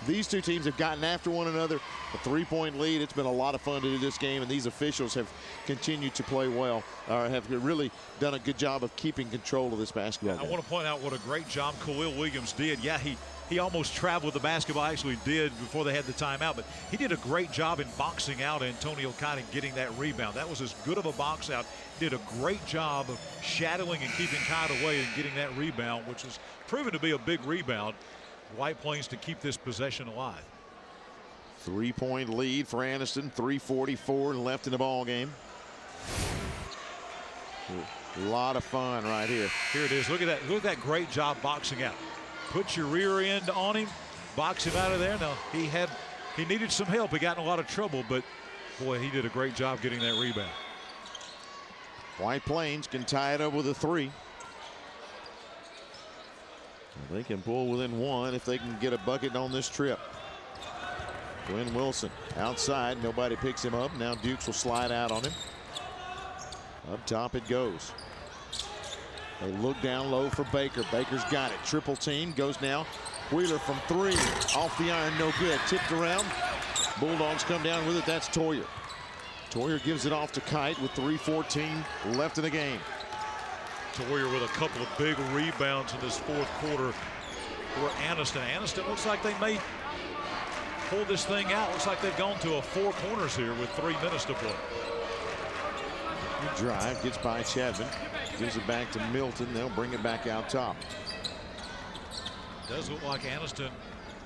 S1: these two teams have gotten after one another. A 3-point lead. It's been a lot of fun to do this game, and these officials have continued to play well, or have really done a good job of keeping control of this basketball game.
S2: I want to point out what a great job Khalil Williams did. Yeah, he almost traveled the basketball, actually did before they had the timeout, but he did a great job in boxing out Antonio Kite and getting that rebound. That was as good of a box out. Did a great job of shadowing and keeping Kite away and getting that rebound, which was proven to be a big rebound. White Plains to keep this possession alive.
S1: 3-point lead for Anniston. 3:44 left in the ball game. A lot of fun right here.
S2: Here it is. Look at that. Look at that great job boxing out. Put your rear end on him, box him out of there. Now he needed some help. He got in a lot of trouble, but boy, he did a great job getting that rebound.
S1: White Plains can tie it up with a three. They can pull within one if they can get a bucket on this trip. Quinn Wilson outside. Nobody picks him up. Now Dukes will slide out on him. Up top it goes. They look down low for Baker. Baker's got it. Triple team. Goes now. Wheeler from three. Off the iron. No good. Tipped around. Bulldogs come down with it. That's Toyer. Toyer gives it off to Kite with 3:14 left in the game.
S2: Toyer with a couple of big rebounds in this fourth quarter for Anniston. Anniston looks like they may pull this thing out. Looks like they've gone to a four corners here with 3 minutes to play.
S1: Good drive, gets by Chapman, gives it back to Milton. They'll bring it back out top.
S2: Does look like Anniston,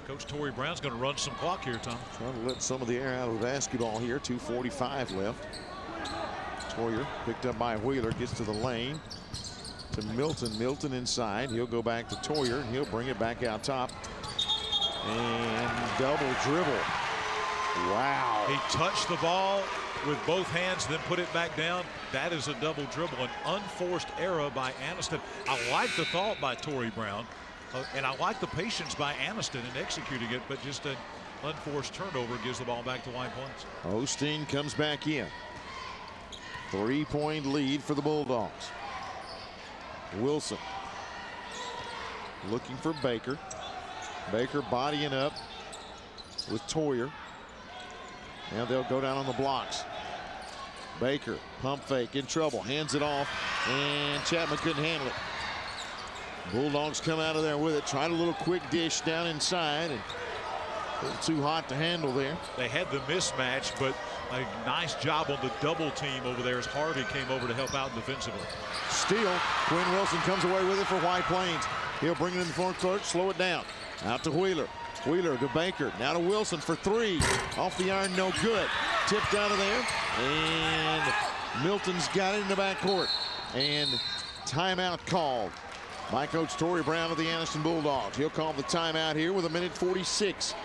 S2: Coach Torrey Brown's going to run some clock here, Tom.
S1: Trying to let some of the air out of the basketball here. 2:45 left. Toyer picked up by Wheeler, gets to the lane. To Milton. Milton inside. He'll go back to Toyer. He'll bring it back out top. And double dribble. Wow.
S2: He touched the ball with both hands, then put it back down. That is a double dribble. An unforced error by Anniston. I like the thought by Torrey Brown. And I like the patience by Anniston in executing it, but just an unforced turnover gives the ball back to White Plains.
S1: Osteen comes back in. 3-point lead for the Bulldogs. Wilson looking for Baker. Baker bodying up with Toyer. Now they'll go down on the blocks. Baker, pump fake, in trouble, hands it off, and Chapman couldn't handle it. Bulldogs come out of there with it, tried a little quick dish down inside, and a little too hot to handle there.
S2: They had the mismatch, but a nice job on the double team over there as Harvey came over to help out defensively.
S1: Steal. Quinn Wilson comes away with it for White Plains. He'll bring it in the front court, slow it down. Out to Wheeler. Wheeler to Baker. Now to Wilson for three. Off the iron, no good. Tipped out of there. And Milton's got it in the backcourt. And timeout called by Coach Torrey Brown of the Anniston Bulldogs. He'll call the timeout here with 1:46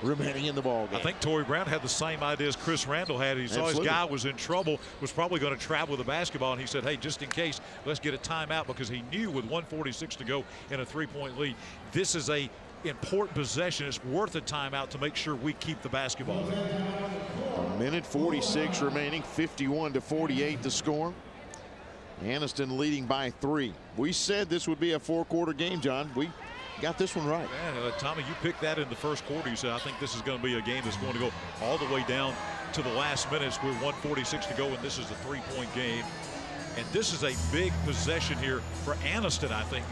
S1: remaining in the ball game.
S2: I think Torrey Brown had the same idea as Chris Randall had. He saw his guy was in trouble, was probably going to travel with the basketball, and he said, hey, just in case, let's get a timeout, because he knew with 1:46 to go in a 3-point lead, this is a important possession. It's worth a timeout to make sure we keep the basketball.
S1: 1:46 remaining, 51-48 the score. Anniston leading by 3. We said this would be a 4-quarter game, John. We got this one right.
S2: Man, Tommy, you picked that in the first quarter. You said, I think this is going to be a game that's going to go all the way down to the last minutes with 1:46 to go, and this is a 3-point game. And this is a big possession here for Anniston, I think.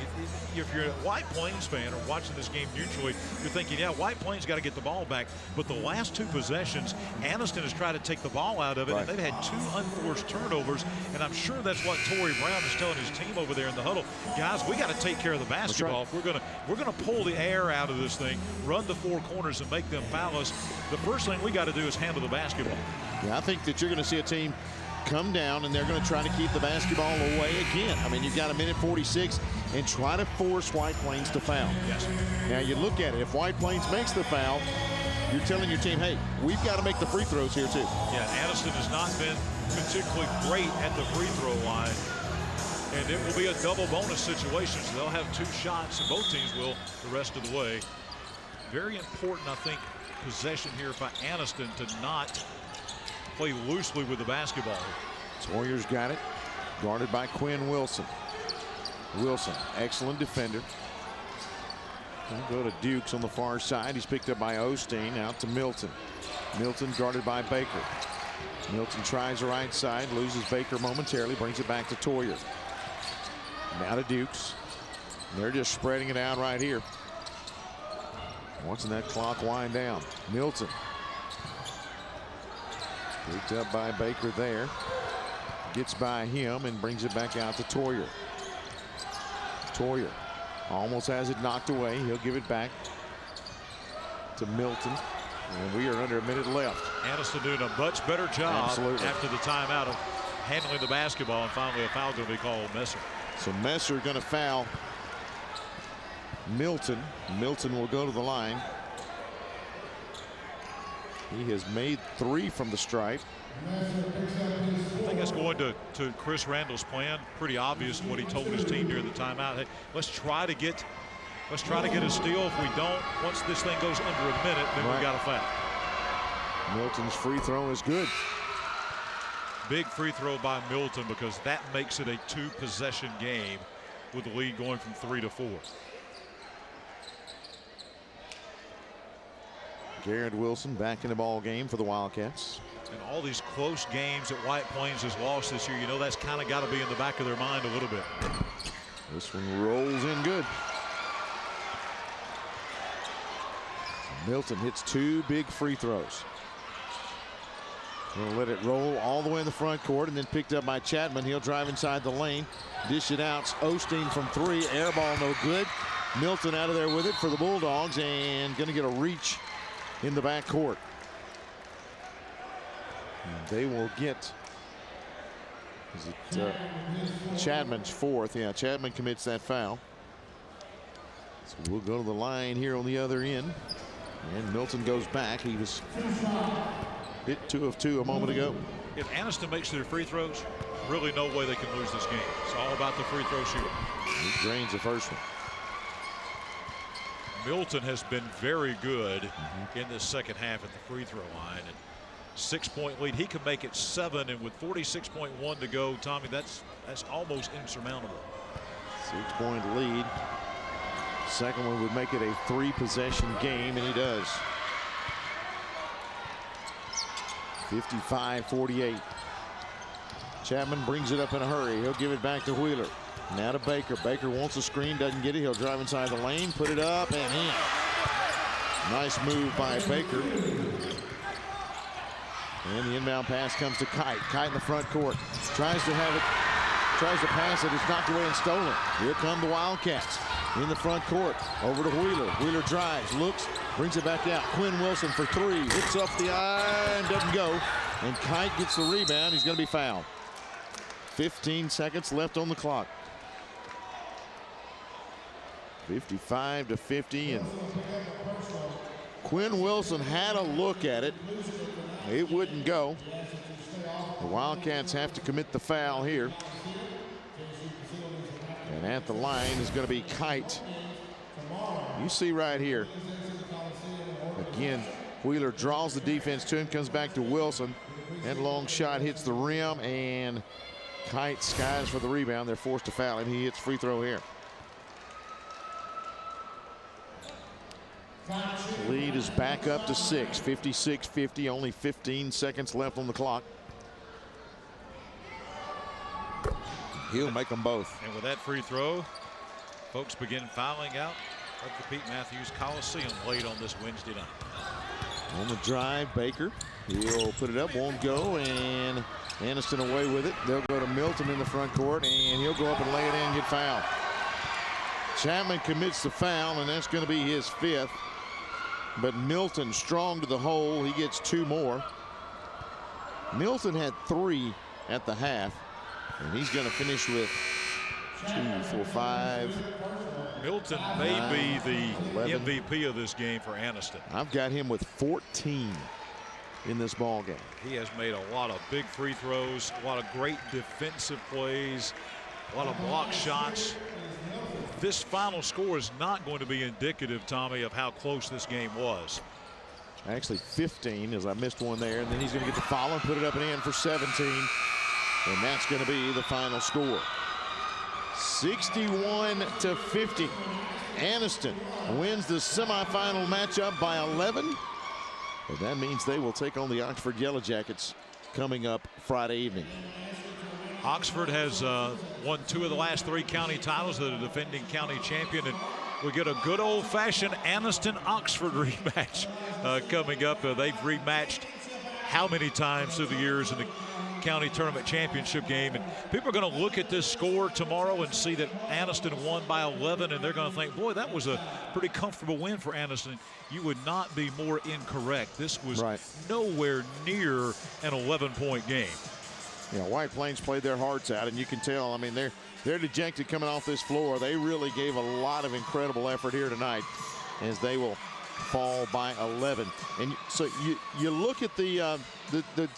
S2: If you're a White Plains fan or watching this game neutrally, you're thinking, yeah, White Plains got to get the ball back. But the last two possessions, Anniston has tried to take the ball out of it, and they've had 2 unforced turnovers. And I'm sure that's what Torrey Brown is telling his team over there in the huddle. Guys, we got to take care of the basketball. If we're gonna pull the air out of this thing, run the 4 corners and make them foul us, the first thing we got to do is handle the basketball.
S1: Yeah, I think that you're going to see a team come down and they're going to try to keep the basketball away again. I mean, you've got 1:46 and try to force White Plains to foul.
S2: Yes.
S1: Now you look at it, if White Plains makes the foul, you're telling your team, hey, we've got to make the free throws here too.
S2: Yeah, Anniston has not been particularly great at the free throw line. And it will be a double bonus situation, so they'll have 2 shots, and both teams will the rest of the way. Very important, I think, possession here by Anniston to not play loosely with the basketball.
S1: Warriors got it, guarded by Quinn Wilson. Wilson, excellent defender. We'll go to Dukes on the far side. He's picked up by Osteen, out to Milton. Milton guarded by Baker. Milton tries the right side, loses Baker momentarily, brings it back to Toyer. Now to Dukes. They're just spreading it out right here. Watching that clock wind down. Milton. Picked up by Baker there. Gets by him and brings it back out to Toyer. Toyer almost has it knocked away. He'll give it back to Milton. And we are under a minute left.
S2: Anniston doing a much better job after the timeout of handling the basketball, and finally a foul going to be called Messer.
S1: So Messer going to foul Milton. Milton will go to the line. He has made 3 from the stripe.
S2: I think that's going to Chris Randall's plan. Pretty obvious what he told his team during the timeout. Hey, let's try to get a steal. If we don't, once this thing goes under a minute, then we got a foul.
S1: Milton's free throw is good.
S2: Big free throw by Milton, because that makes it a 2-possession game with the lead going from 3 to 4.
S1: Garrett Wilson back in the ball game for the Wildcats.
S2: And all these close games that White Plains has lost this year, you know, that's kind of got to be in the back of their mind a little bit.
S1: This one rolls in good. Milton hits 2 big free throws. He'll let it roll all the way in the front court, and then picked up by Chapman. He'll drive inside the lane, dish it out. Osteen from 3, air ball no good. Milton out of there with it for the Bulldogs, and going to get a reach in the back court. They will get, is it Chapman's 4th? Yeah, Chapman commits that foul. So we'll go to the line here on the other end. And Milton goes back. He was hit 2 of 2 a moment ago.
S2: If Anniston makes their free throws, really no way they can lose this game. It's all about the free throw shooting.
S1: He drains the first one.
S2: Milton has been very good in this second half at the free throw line. And 6-point lead. He can make it 7, and with 46.1 to go, Tommy, that's almost insurmountable.
S1: 6-point lead. Second one would make it a 3-possession game, and he does. 55-48. Chapman brings it up in a hurry. He'll give it back to Wheeler. Now to Baker. Baker wants a screen, doesn't get it. He'll drive inside the lane, put it up, and in. Nice move by Baker. And the inbound pass comes to Kite. Kite in the front court. Tries to pass it. It's knocked away and stolen. Here come the Wildcats in the front court. Over to Wheeler. Wheeler drives, looks, brings it back out. Quinn Wilson for 3. Hits off the eye and doesn't go. And Kite gets the rebound. He's going to be fouled. 15 seconds left on the clock. 55-50, and Quinn Wilson had a look at it. It wouldn't go. The Wildcats have to commit the foul here. And at the line is going to be Kite. You see right here. Again, Wheeler draws the defense to him, comes back to Wilson. And long shot hits the rim, and Kite skies for the rebound. They're forced to foul him. He hits free throw here. Lead is back up to 6, 56-50, only 15 seconds left on the clock. He'll make them both.
S2: And with that free throw, folks begin filing out of the Pete Matthews Coliseum late on this Wednesday night.
S1: On the drive, Baker. He'll put it up, won't go, and Anniston away with it. They'll go to Milton in the front court, and he'll go up and lay it in and get fouled. Chapman commits the foul, and that's going to be his 5th. But Milton strong to the hole. He gets 2 more. Milton had 3 at the half, and he's going to finish with 2, 4, 5.
S2: Milton may be the
S1: 11.
S2: MVP of this game for Anniston.
S1: I've got him with 14 in this ball game.
S2: He has made a lot of big free throws, a lot of great defensive plays, a lot of block shots. This final score is not going to be indicative, Tommy, of how close this game was.
S1: Actually 15, as I missed one there, and then he's going to get the foul and put it up and in for 17, and that's going to be the final score. 61-50. Anniston wins the semifinal matchup by 11. And that means they will take on the Oxford Yellow Jackets coming up Friday evening.
S2: Oxford has won 2 of the last 3 county titles. They're the defending county champion, and we get a good old-fashioned Anniston-Oxford rematch coming up. They've rematched how many times through the years in the county tournament championship game, and people are going to look at this score tomorrow and see that Anniston won by 11, and they're going to think, boy, that was a pretty comfortable win for Anniston. You would not be more incorrect. This was nowhere near an 11-point game.
S1: Yeah, White Plains played their hearts out, and you can tell. I mean, they're dejected coming off this floor. They really gave a lot of incredible effort here tonight, as they will fall by 11. And so you look at the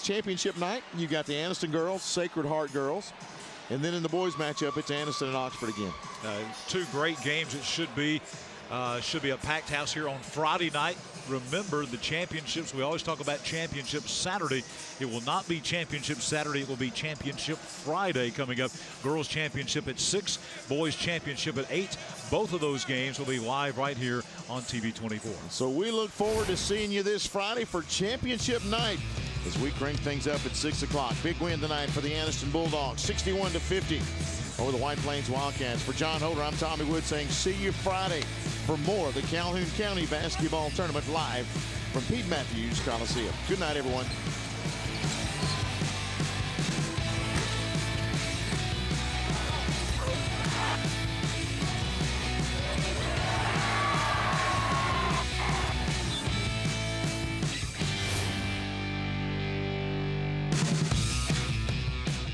S1: championship night. You got the Anniston girls, Sacred Heart girls, and then in the boys matchup, it's Anniston and Oxford again.
S2: 2 great games. It should be a packed house here on Friday night. Remember, the championships, we always talk about championship Saturday. It will not be championship Saturday. It will be championship Friday coming up. Girls championship at 6, boys championship at 8. Both of those games will be live right here on TV 24.
S1: So we look forward to seeing you this Friday for championship night as we crank things up at 6 o'clock. Big win tonight for the Anniston Bulldogs, 61-50 over the White Plains Wildcats. For John Holder, I'm Tommy Wood saying see you Friday for more of the Calhoun County Basketball Tournament live from Pete Matthews Coliseum. Good night, everyone.